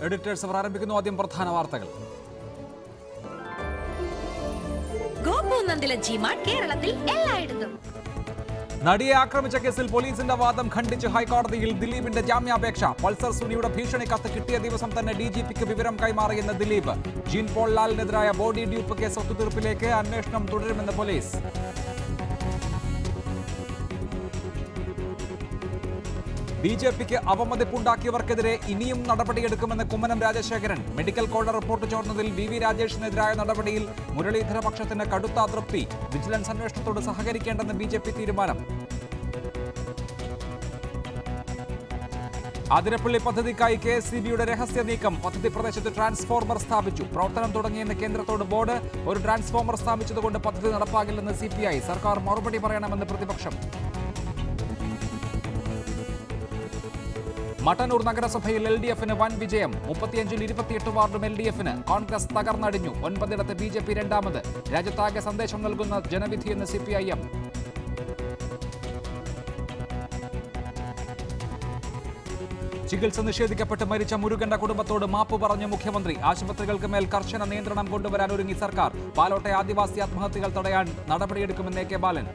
Editors അവർ ആരംഭിക്കുന്നു. ആദ്യം പ്രധാന വാർത്തകൾ. കേരളത്തിൽ എല്ലായിടത്തും നടിയെ ആക്രമിച്ച കേസിൽ പോലീസിന്റെ വാദം ഖണ്ഡിച്ച് ഹൈക്കോടതിയിൽ ദിലീപിന്റെ ജാമ്യാപേക്ഷ. പൾസർ സുനിയുടെ ഭീഷണി കത്ത് കിട്ടിയ ദിവസം തന്നെ ഡിജിപിക്ക് വിവരം കൈമാറിയെന്ന് ദിലീപ്. ജീൻ പോൾ ലാലിനെതിരായ ബോഡി ഡ്യൂപ്പ് കേസ് ഒത്തുതീർപ്പിലേക്ക് അന്വേഷണം തുടരുമെന്ന് പോലീസ്. ബിജെപിക്ക് അവമതിപ്പുണ്ടാക്കിയവർക്കെതിരെ ഇനിയും നടപടിയെടുക്കുമെന്ന് Kummanam Rajasekharan. Medical code report ചോർന്നതിൽ വി രാജേഷിനെതിരായ നടപടിയിൽ മുരളീധര പക്ഷത്തിന് കടുത്ത അതൃപ്തി. വിജിലൻസ് അന്വേഷണത്തോട് സഹകരിക്കേണ്ടെന്ന് ബിജെപി തീരുമാനം. അതിരപ്പള്ളി പദ്ധതിക്കായി KSCBയുടെ രഹസ്യ നീക്കം. പദ്ധതി പ്രദേശത്ത് ട്രാൻസ്ഫോർമർ സ്ഥാപിച്ചു. പ്രവർത്തനം തുടങ്ങിയെന്ന് കേന്ദ്രത്തോട് ബോർഡ്. ഒരു ട്രാൻസ്ഫോർമർ സ്ഥാപിച്ചതുകൊണ്ട് പദ്ധതി നടപ്പാകില്ലെന്ന് CPI. സർക്കാർ മറുപടി പറയണമെന്ന് പ്രതിപക്ഷം. മട്ടന്നൂർ നഗരസഭയിൽ LDFന് വൻ വിജയം. 35-ൽ 28 വാർഡും LDFന്. കോൺഗ്രസ് തകർന്നടിഞ്ഞു. 9 BJP രണ്ടാമത്. രാജ്യത്താകെ സന്ദേശം നൽകുന്ന ജനവിധിയെന്ന് CPIM. ചികിത്സ നിഷേധിക്കപ്പെട്ട് മരിച്ച മുരുകന്റെ കുടുംബത്തോട് മാപ്പ് പറഞ്ഞ മുഖ്യമന്ത്രി. ആശുപത്രികൾക്ക് മേൽ കർശന നിയന്ത്രണം കൊണ്ടുവരാൻ ഒരുങ്ങി സർക്കാർ. പാലോട്ടെ ആദിവാസി ആത്മഹത്യകൾ തടയാൻ നടപടിയെടുക്കുമെന്ന് AK ബാലൻ.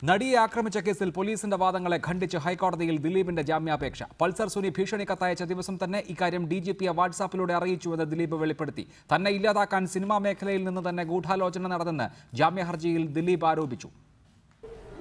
നടിയെ ആക്രമിച്ച കേസിൽ പോലീസിന്റെ വാദങ്ങളെ ഖണ്ഡിച്ച് ഹൈക്കോടതിയിൽ ദിലീപിന്റെ ജാമ്യാപേക്ഷ. പൾസർ സുനി ഭീഷണി കത്തയച്ച ദിവസം തന്നെ ഇക്കാര്യം DGPയെ വാട്സാപ്പിലൂടെ അറിയിച്ചുവെന്ന് ദിലീപ് വെളിപ്പെടുത്തി. തന്നെ ഇല്ലാതാക്കാൻ സിനിമാ മേഖലയിൽ നിന്ന് തന്നെ ഗൂഢാലോചന നടന്നെന്ന് ജാമ്യഹർജിയിൽ ദിലീപ് ആരോപിച്ചു.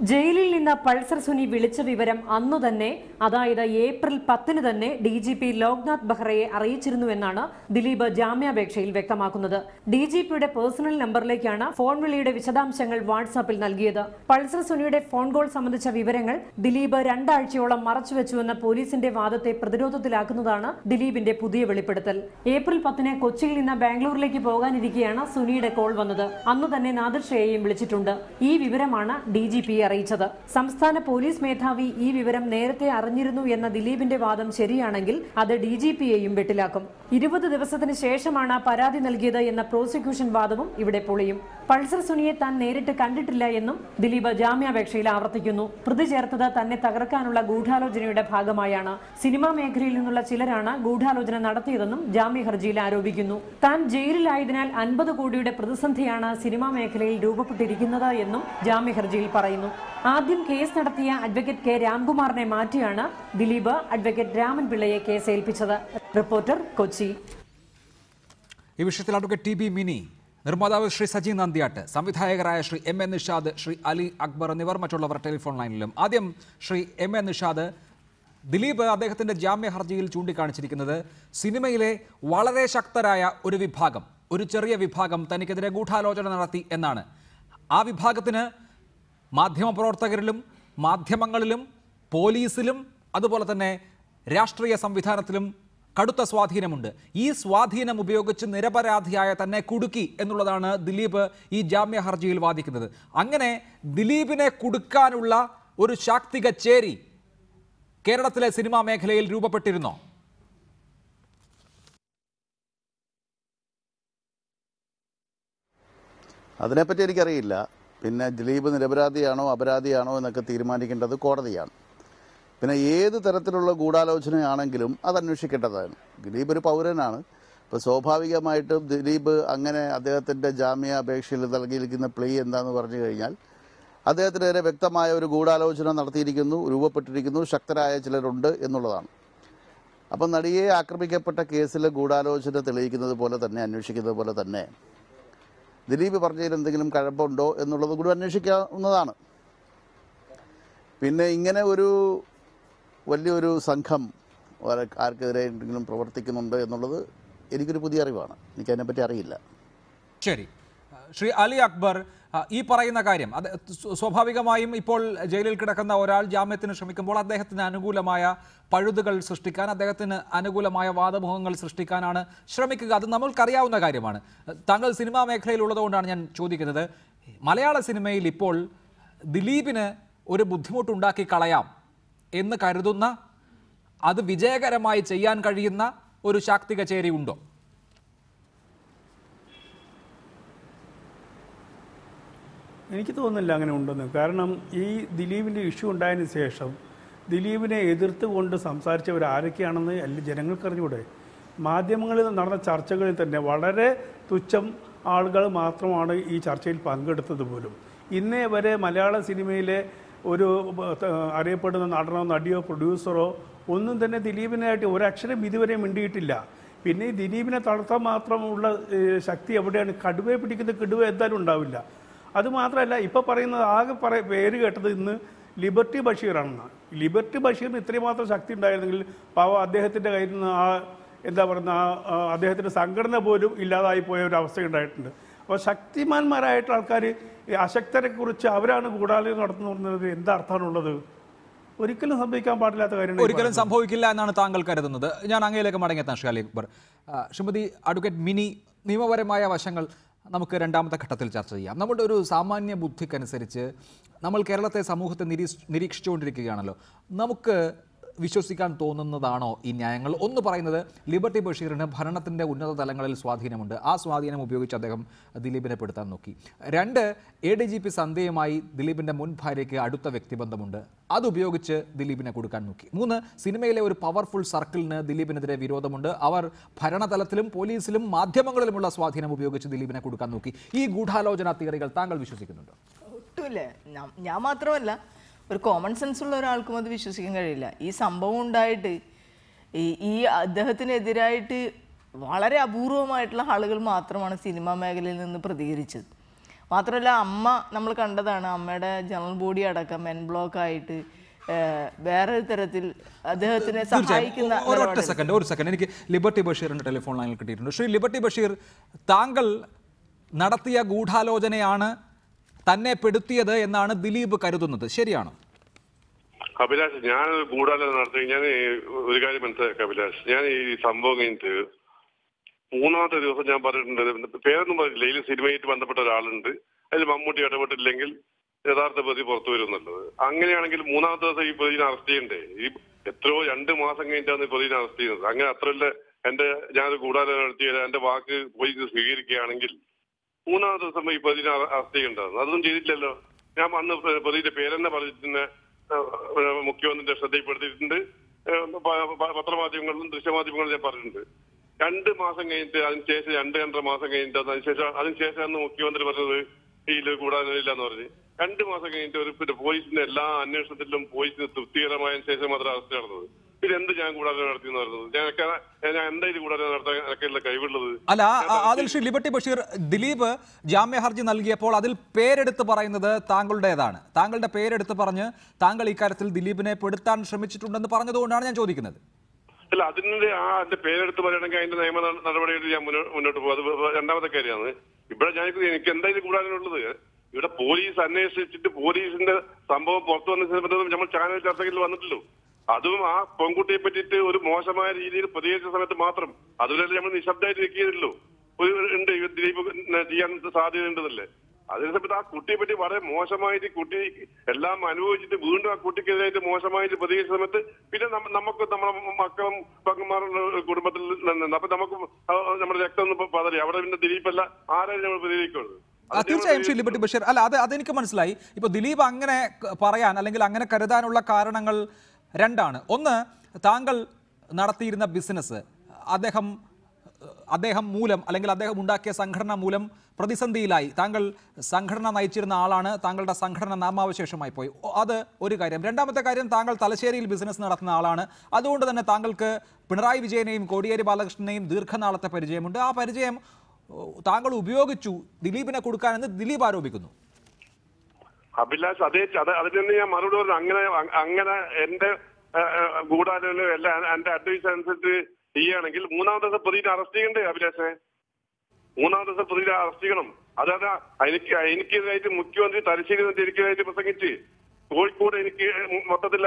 ജയിലിൽ നിന്ന് പൾസർ സുനി വിളിച്ച വിവരം അന്നു തന്നെ, അതായത് ഏപ്രിൽ 10 തന്നെ DGP ലോക്നാഥ് ബെഹ്റയെ അറിയിച്ചിരുന്നുവെന്നാണ് ദിലീപ് ജാമ്യാപേക്ഷയിൽ വ്യക്തമാക്കുന്നത്. DGPയുടെ പേഴ്സണൽ നമ്പറിലേക്കാണ് ഫോൺ വിളിയുടെ വിശദാംശങ്ങൾ വാട്സാപ്പിൽ നൽകിയത്. പൾസർ സുനിയുടെ ഫോൺ കോൾ സംബന്ധിച്ച വിവരങ്ങൾ ദിലീപ് 2 ആഴ്ചയോളം മറച്ചുവെച്ചുവെന്ന പോലീസിന്റെ വാദത്തെ പ്രതിരോധത്തിലാക്കുന്നതാണ് ദിലീപിന്റെ പുതിയ വെളിപ്പെടുത്തൽ. ഏപ്രിൽ 10 കൊച്ചിയിൽ നിന്ന് ബാംഗ്ലൂരിലേക്ക് പോകാനിരിക്കെയാണ് സുനിയുടെ കോൾ വന്നത്. അന്നു തന്നെ നാദിർ ഷേയെയും വിളിച്ചിട്ടുണ്ട്. ഈ വിവരമാണ് DGPയെ അറിയിച്ചത്. സംസ്ഥാന പോലീസ് മേധാവി ഈ വിവരം നേരത്തെ അറിഞ്ഞിരുന്നു എന്ന ദിലീപിന്റെ വാദം ശരിയാണെങ്കിൽ അത് DGPയെയും വെട്ടിലാക്കും. 20 ദിവസത്തിന് ശേഷമാണ് പരാതി നൽകിയത് എന്ന പ്രോസിക്യൂഷൻ വാദവും ഇവിടെ പൊളിയും. പൾസർ സുനിയെ താൻ നേരിട്ട് കണ്ടിട്ടില്ല എന്നും ദിലീപ് ജാമ്യാപേക്ഷയിൽ ആവർത്തിക്കുന്നു. പ്രതി ചേർത്തത് തന്നെ തകർക്കാനുള്ള ഗൂഢാലോചനയുടെ ഭാഗമായാണ്. സിനിമാ മേഖലയിൽ നിന്നുള്ള ചിലരാണ് ഗൂഢാലോചന നടത്തിയതെന്നും ജാമ്യഹർജിയിൽ ആരോപിക്കുന്നു. താൻ ജയിലിലായതിനാൽ 50 കോടിയുടെ പ്രതിസന്ധിയാണ് സിനിമാ മേഖലയിൽ രൂപപ്പെട്ടിരിക്കുന്നത് എന്നും ജാമ്യഹർജിയിൽ പറയുന്നു. ആദ്യം കേസ് നടത്തിയ അഡ്വക്കേറ്റ് K രാംകുമാറിനെ മാറ്റിയാണ് ദിലീപ് അഡ്വക്കേറ്റ് രാമൻ പിള്ളയെ കേസ് ഏൽപ്പിച്ചത്. റിപ്പോർട്ടർ, കൊച്ചി. ഈ വിഷയത്തിൽ അഡ്വക്കേറ്റ് TB മിനി, നിർമ്മാതാവ് ശ്രീ സജി നന്ദിയാട്ട്, സംവിധായകരായ ശ്രീ M A നിഷാദ്, ശ്രീ അലി അക്ബർ എന്നിവർ മറ്റുള്ളവർ ടെലിഫോൺ ലൈനിലും. ആദ്യം ശ്രീ M A നിഷാദ്, ദിലീപ് അദ്ദേഹത്തിന്റെ ജാമ്യഹർജിയിൽ ചൂണ്ടിക്കാണിച്ചിരിക്കുന്നത് സിനിമയിലെ വളരെ ശക്തരായ ഒരു വിഭാഗം, ഒരു ചെറിയ വിഭാഗം തനിക്കെതിരെ ഗൂഢാലോചന നടത്തി എന്നാണ്. ആ വിഭാഗത്തിന് മാധ്യമപ്രവർത്തകരിലും മാധ്യമങ്ങളിലും പോലീസിലും അതുപോലെ തന്നെ രാഷ്ട്രീയ സംവിധാനത്തിലും കടുത്ത സ്വാധീനമുണ്ട്. ഈ സ്വാധീനം ഉപയോഗിച്ച് നിരപരാധിയായ തന്നെ കുടുക്കി എന്നുള്ളതാണ് ദിലീപ് ഈ ജാമ്യഹർജിയിൽ വാദിക്കുന്നത്. അങ്ങനെ ദിലീപിനെ കുടുക്കാനുള്ള ഒരു ശാക്തിക ചേരി കേരളത്തിലെ സിനിമാ മേഖലയിൽ രൂപപ്പെട്ടിരുന്നോ? അതിനെപ്പറ്റി എനിക്കറിയില്ല. പിന്നെ ദിലീപ് നിരപരാധിയാണോ അപരാധിയാണോ എന്നൊക്കെ തീരുമാനിക്കേണ്ടത് കോടതിയാണ്. പിന്നെ ഏത് തരത്തിലുള്ള ഗൂഢാലോചനയാണെങ്കിലും അത് അന്വേഷിക്കേണ്ടതാണ്. ദിലീപ് ഒരു പൗരനാണ്. ഇപ്പോൾ സ്വാഭാവികമായിട്ടും ദിലീപ് അങ്ങനെ അദ്ദേഹത്തിൻ്റെ ജാമ്യാപേക്ഷയിൽ നൽകിയിരിക്കുന്ന പ്ലീ എന്താണെന്ന് പറഞ്ഞു കഴിഞ്ഞാൽ അദ്ദേഹത്തിനെതിരെ വ്യക്തമായ ഒരു ഗൂഢാലോചന നടത്തിയിരിക്കുന്നു, രൂപപ്പെട്ടിരിക്കുന്നു, ശക്തരായ ചിലരുണ്ട് എന്നുള്ളതാണ്. അപ്പം നടിയെ ആക്രമിക്കപ്പെട്ട കേസിൽ ഗൂഢാലോചന തെളിയിക്കുന്നത് പോലെ തന്നെ, അന്വേഷിക്കുന്നത് പോലെ തന്നെ ദിലീപ് പറഞ്ഞതിൽ എന്തെങ്കിലും കഴമ്പുണ്ടോ എന്നുള്ളത് കൂടി അന്വേഷിക്കാവുന്നതാണ്. പിന്നെ ഇങ്ങനെ ഒരു വലിയൊരു സംഘം ആർക്കെതിരെ എന്തെങ്കിലും പ്രവർത്തിക്കുന്നുണ്ട് എന്നുള്ളത് എനിക്കൊരു പുതിയ അറിവാണ്. എനിക്കതിനെപ്പറ്റി അറിയില്ല. ശരി, ശ്രീ അലി അക്ബർ, ഈ പറയുന്ന കാര്യം അത് സ്വാഭാവികമായും ഇപ്പോൾ ജയിലിൽ കിടക്കുന്ന ഒരാൾ ജാമ്യത്തിന് ശ്രമിക്കുമ്പോൾ അദ്ദേഹത്തിന് അനുകൂലമായ പഴുതുകൾ സൃഷ്ടിക്കാൻ, അദ്ദേഹത്തിന് അനുകൂലമായ വാദമുഖങ്ങൾ സൃഷ്ടിക്കാനാണ് ശ്രമിക്കുക. അത് നമ്മൾക്കറിയാവുന്ന കാര്യമാണ്. താങ്കൾ സിനിമാ മേഖലയിലുള്ളതുകൊണ്ടാണ് ഞാൻ ചോദിക്കുന്നത്. മലയാള സിനിമയിൽ ഇപ്പോൾ ദിലീപിന് ഒരു ബുദ്ധിമുട്ടുണ്ടാക്കി കളയാം എന്ന് കരുതുന്ന, അത് വിജയകരമായി ചെയ്യാൻ കഴിയുന്ന ഒരു ശാക്തിക ചേരി ഉണ്ടോ? എനിക്ക് തോന്നുന്നില്ല അങ്ങനെ ഉണ്ടെന്ന്. കാരണം ഈ ദിലീപിൻ്റെ ഇഷ്യൂ ഉണ്ടായതിനു ശേഷം ദിലീപിനെ എതിർത്തുകൊണ്ട് സംസാരിച്ചവർ ആരൊക്കെയാണെന്ന് എല്ലാ ജനങ്ങൾക്ക് അറിഞ്ഞൂടെ? മാധ്യമങ്ങളിൽ നടന്ന ചർച്ചകളിൽ തന്നെ വളരെ തുച്ഛം ആളുകൾ മാത്രമാണ് ഈ ചർച്ചയിൽ പങ്കെടുത്തത് പോലും. ഇന്നേ വരെ മലയാള സിനിമയിലെ ഒരു അറിയപ്പെടുന്ന നടനോ നടിയോ പ്രൊഡ്യൂസറോ ഒന്നും തന്നെ ദിലീപിനായിട്ട് ഒരക്ഷരം ഇതുവരെ മിണ്ടിയിട്ടില്ല. പിന്നെ ഈ ദിലീപിനെ തളർത്താൻ മാത്രമുള്ള ശക്തി എവിടെയാണ്? കടുവയെ പിടിക്കുന്ന കിടുവ എന്തായാലും ഉണ്ടാവില്ല. അതുമാത്രമല്ല, ഇപ്പോൾ പറയുന്നത് ആകെ പേര് കേട്ടത് ഇന്ന് ലിബർട്ടി ബഷീറാണെന്ന്. ലിബർട്ടി ബഷീറിന് ഇത്രമാത്രം ശക്തി ഉണ്ടായിരുന്നെങ്കിൽ പാവം അദ്ദേഹത്തിൻ്റെ കയ്യിൽ നിന്ന് എന്താ പറയുന്ന അദ്ദേഹത്തിൻ്റെ സംഘടന പോലും ഇല്ലാതായി പോയ ഒരു അവസ്ഥയുണ്ടായിട്ടുണ്ട്. അപ്പോൾ ശക്തിമാന്മാരായിട്ട് ആൾക്കാർ അശക്തരെക്കുറിച്ച് അവരാണ് ഗൂഢാലോചന നടത്തുന്നത് എന്താ അർത്ഥമാണുള്ളത്? ഒരിക്കലും സംഭവിക്കാൻ പാടില്ലാത്ത കാര്യമാണ്. ഒരിക്കലും സംഭവിക്കില്ല എന്നാണ് താങ്കൾ കരുതുന്നത്. ഞാൻ അങ്ങയിലേക്ക് മടങ്ങിയെത്താൻ ശ്രീ അലി അക്ബർ. ശ്രീമതി അഡ്വക്കേറ്റ് മിനി, നിയമപരമായ വശങ്ങൾ നമുക്ക് രണ്ടാമത്തെ ഘട്ടത്തിൽ ചർച്ച ചെയ്യാം. നമ്മുടെ ഒരു സാമാന്യ ബുദ്ധിക്കനുസരിച്ച് നമ്മൾ കേരളത്തെ സമൂഹത്തെ നിരീക്ഷിച്ചുകൊണ്ടിരിക്കുകയാണല്ലോ. നമുക്ക് വിശ്വസിക്കാൻ തോന്നുന്നതാണോ ഈ ന്യായങ്ങൾ? ഒന്ന് പറയുന്നത്, ലിബർട്ടി ബഷീറിന് ഭരണത്തിൻ്റെ ഉന്നത തലങ്ങളിൽ സ്വാധീനമുണ്ട്. ആ സ്വാധീനം ഉപയോഗിച്ച് അദ്ദേഹം ദിലീപിനെ പെടുത്താൻ നോക്കി. 2, ADGP സന്ധ്യയുമായി ദിലീപിൻ്റെ മുൻ ഭാര്യയ്ക്ക് അടുത്ത വ്യക്തിബന്ധമുണ്ട്. അതുപയോഗിച്ച് ദിലീപിനെ കൊടുക്കാൻ നോക്കി. 3, സിനിമയിലെ ഒരു പവർഫുൾ സർക്കിളിന് ദിലീപിനെതിരെ വിരോധമുണ്ട്. അവർ ഭരണതലത്തിലും പോലീസിലും മാധ്യമങ്ങളിലുമുള്ള സ്വാധീനം ഉപയോഗിച്ച് ദിലീപിനെ കൊടുക്കാൻ നോക്കി. ഈ ഗൂഢാലോചന തിയറികൾ താങ്കൾ വിശ്വസിക്കുന്നുണ്ടോ? ഒട്ടുമില്ല. ഞാൻ മാത്രമല്ല, ഒരു കോമൺ സെൻസ് ഉള്ള ഒരാൾക്കും അത് വിശ്വസിക്കാൻ കഴിയില്ല. ഈ സംഭവം ഉണ്ടായിട്ട് ഈ അദ്ദേഹത്തിനെതിരായിട്ട് വളരെ അപൂർവമായിട്ടുള്ള ആളുകൾ മാത്രമാണ് സിനിമാ മേഖലയിൽ നിന്ന് പ്രതികരിച്ചത്. മാത്രമല്ല, അമ്മ നമ്മൾ കണ്ടതാണ്, അമ്മയുടെ ജനറൽ ബോഡി അടക്കം എൻ ബ്ലോക്ക് ആയിട്ട് വേറെ തരത്തിൽ അദ്ദേഹത്തിനെ സഹായിക്കുന്ന. ഒരു സെക്കൻഡ് എനിക്ക് ലിബർട്ടി ബഷീറിന്റെ ടെലിഫോൺ ലൈനിൽ കിട്ടിയിട്ടുണ്ട്. ശ്രീ ലിബർട്ടി ബഷീർ, താങ്കൾ നടത്തിയ ഗൂഢാലോചനയാണ് തന്നെ പെടുത്തിയത് എന്നാണ് ദിലീപ് കരുതുന്നത്, ശരിയാണോ? അഭിലാഷ്, ഞാൻ ഗൂഢാലോചന നടത്തി. ഞാൻ ഒരു കാര്യം മനസ്സിലാക്കാം അഭിലാഷ്, ഞാൻ ഈ സംഭവം കഴിഞ്ഞിട്ട് 3ാമത്തെ ദിവസം ഞാൻ പറഞ്ഞിട്ടുണ്ട്, പേരൊന്നും പറഞ്ഞില്ല, ഇതിൽ സിനിമയായിട്ട് ബന്ധപ്പെട്ട ഒരാളുണ്ട്, അതിൽ മമ്മൂട്ടി ഇടപെട്ടില്ലെങ്കിൽ യഥാർത്ഥ പ്രതി പുറത്തു വരും എന്നുള്ളത്. അങ്ങനെയാണെങ്കിൽ 3ാമത്തെ ദിവസം ഈ പ്രതിനെ അറസ്റ്റ് ചെയ്യണ്ടേ? ഈ എത്രയോ 2 മാസം കഴിഞ്ഞിട്ടാണ് ഈ പ്രതിനെ അറസ്റ്റ് ചെയ്യുന്നത്. അങ്ങനെ അത്രയല്ല ഞാനൊരു ഗൂഢാലോചന നടത്തിയാൽ എന്റെ വാക്ക് പോലീസ് സ്വീകരിക്കുകയാണെങ്കിൽ 3ാമത്തെ ദിവസം ഈ പ്രതിനെ അറസ്റ്റ് ചെയ്യേണ്ടതാണ്. അതൊന്നും ചെയ്തിട്ടില്ലല്ലോ. ഞാൻ അന്ന് പ്രതിയുടെ പേരെന്നെ പറഞ്ഞിട്ട് മുഖ്യമന്ത്രിയുടെ ശ്രദ്ധയിൽപ്പെടുത്തിയിട്ടുണ്ട്. പത്രമാധ്യമങ്ങളിലും ദൃശ്യമാധ്യമങ്ങളിലും ഞാൻ പറഞ്ഞിട്ടുണ്ട്. 2 മാസം കഴിഞ്ഞിട്ട് അതിനുശേഷം 2-2.5 മാസം കഴിഞ്ഞിട്ട് അതിനുശേഷം അന്ന് മുഖ്യമന്ത്രി പറഞ്ഞത് ഇതിൽ കൂടാനില്ല എന്ന് പറഞ്ഞ് 2 മാസം കഴിഞ്ഞിട്ട് ഒരു പോലീസിന്റെ എല്ലാ അന്വേഷണത്തിലും പോലീസിന് തൃപ്തികരമായ ശേഷം മാത്രം അറസ്റ്റ് നടന്നത്. ഇതെന്ത് ഞാൻ കൂടാതെ നടത്തിയെന്ന് പറയുന്നത്? ഞാൻ എന്തായാലും കൂടാതെ നടത്താൻ എനിക്കുള്ള കഴിവുള്ളത്. അല്ല, അതിൽ ശ്രീ ലിബർട്ടി ബഷീർ, ദിലീപ് ജാമ്യ ഹർജി നൽകിയപ്പോൾ അതിൽ പേരെടുത്ത് പറയുന്നത് താങ്കളുടേതാണ്. താങ്കളുടെ പേരെടുത്ത് പറഞ്ഞ് താങ്കൾ ഇക്കാര്യത്തിൽ ദിലീപിനെ പെടുത്താൻ ശ്രമിച്ചിട്ടുണ്ടെന്ന് പറഞ്ഞതുകൊണ്ടാണ് ഞാൻ ചോദിക്കുന്നത്. അല്ല, എന്റെ പേരെടുത്ത് പറയണമെങ്കിൽ അതിന്റെ നിയമ നടപടിയായിട്ട് ഞാൻ മുന്നോട്ട് പോകും. അത് രണ്ടാമത്തെ കാര്യമാണ്. ഇവിടെ എനിക്ക് എന്തായാലും കൂടാനുള്ളത്, ഇവിടെ പോലീസ് അന്വേഷിച്ചിട്ട് പോലീസിന്റെ സംഭവം പുറത്തു വന്ന സമയത്ത് നമ്മൾ ചാനൽ ചർച്ചകളിൽ വന്നിട്ടുള്ളൂ. അതും ആ പെൺകുട്ടിയെ പറ്റിയിട്ട് ഒരു മോശമായ രീതിയിൽ പ്രതികരിച്ച സമയത്ത് മാത്രം. അതുപോലെ നമ്മൾ നിശബ്ദമായിട്ട് നിൽക്കിയതല്ലോ. ഉണ്ട് ദിലീപ് ചെയ്യാൻ സാധ്യതയുണ്ടെന്നല്ലേ. അതേ സമയത്ത് ആ കുട്ടിയെ പറ്റി വളരെ മോശമായിട്ട് കുട്ടി എല്ലാം അനുഭവിച്ചിട്ട് വീണ്ടും ആ കുട്ടിക്കെതിരായിട്ട് മോശമായിട്ട് പ്രതികരിച്ച സമയത്ത് പിന്നെ നമുക്ക് നമ്മുടെ മക്കളും പങ്കന്മാരുടെ കുടുംബത്തിൽ അപ്പൊ നമുക്ക് നമ്മുടെ രക്തം ഒന്നും പതറി. അവിടെ പിന്നെ ദിലീപല്ല, ആരായും നമ്മൾ പ്രതികരിക്കുന്നത്. തീർച്ചയായും ശ്രീ ലിബർട്ടി ബഷീർ, അല്ല അതെനിക്ക് മനസ്സിലായി. ഇപ്പൊ ദിലീപ് അങ്ങനെ പറയാൻ അല്ലെങ്കിൽ അങ്ങനെ കരുതാനുള്ള കാരണങ്ങൾ 2ആണ്. ഒന്ന്, താങ്കൾ നടത്തിയിരുന്ന ബിസിനസ് അദ്ദേഹം മൂലം അല്ലെങ്കിൽ അദ്ദേഹം ഉണ്ടാക്കിയ സംഘടന മൂലം പ്രതിസന്ധിയിലായി. താങ്കൾ സംഘടന നയിച്ചിരുന്ന ആളാണ്, താങ്കളുടെ സംഘടന നാമാവശേഷമായി പോയി. അത് ഒരു കാര്യം. രണ്ടാമത്തെ കാര്യം, താങ്കൾ തലശ്ശേരിയിൽ ബിസിനസ് നടത്തുന്ന ആളാണ്. അതുകൊണ്ട് തന്നെ താങ്കൾക്ക് പിണറായി വിജയനെയും കോടിയേരി ബാലകൃഷ്ണനെയും ദീർഘനാളത്തെ പരിചയമുണ്ട്. ആ പരിചയം താങ്കൾ ഉപയോഗിച്ചു ദിലീപിനെ കൊടുക്കാനെന്ന് ദിലീപ് ആരോപിക്കുന്നു. അഭിലാഷ്, അതിന് ഞാൻ മറുപടി പറഞ്ഞു. അങ്ങനെ എന്റെ ഗൂഢാലോചന എല്ലാം എന്റെ അഡ്വൈസ് അനുസരിച്ച് ചെയ്യുകയാണെങ്കിൽ 3ാമത്തെ ദിവസം പ്രതിനെ അറസ്റ്റ് ചെയ്യണ്ടേ അഭിലാഷേ? 3ാമത്തെ ദിവസം പ്രതിനെ അറസ്റ്റ് ചെയ്യണം. അതായത് എനിക്കെതിരായിട്ട് മുഖ്യമന്ത്രി തലശ്ശേരി എനിക്കെതിരായിട്ട് പ്രസംഗിച്ച്, കോഴിക്കോട് എനിക്ക് മൊത്തത്തിൽ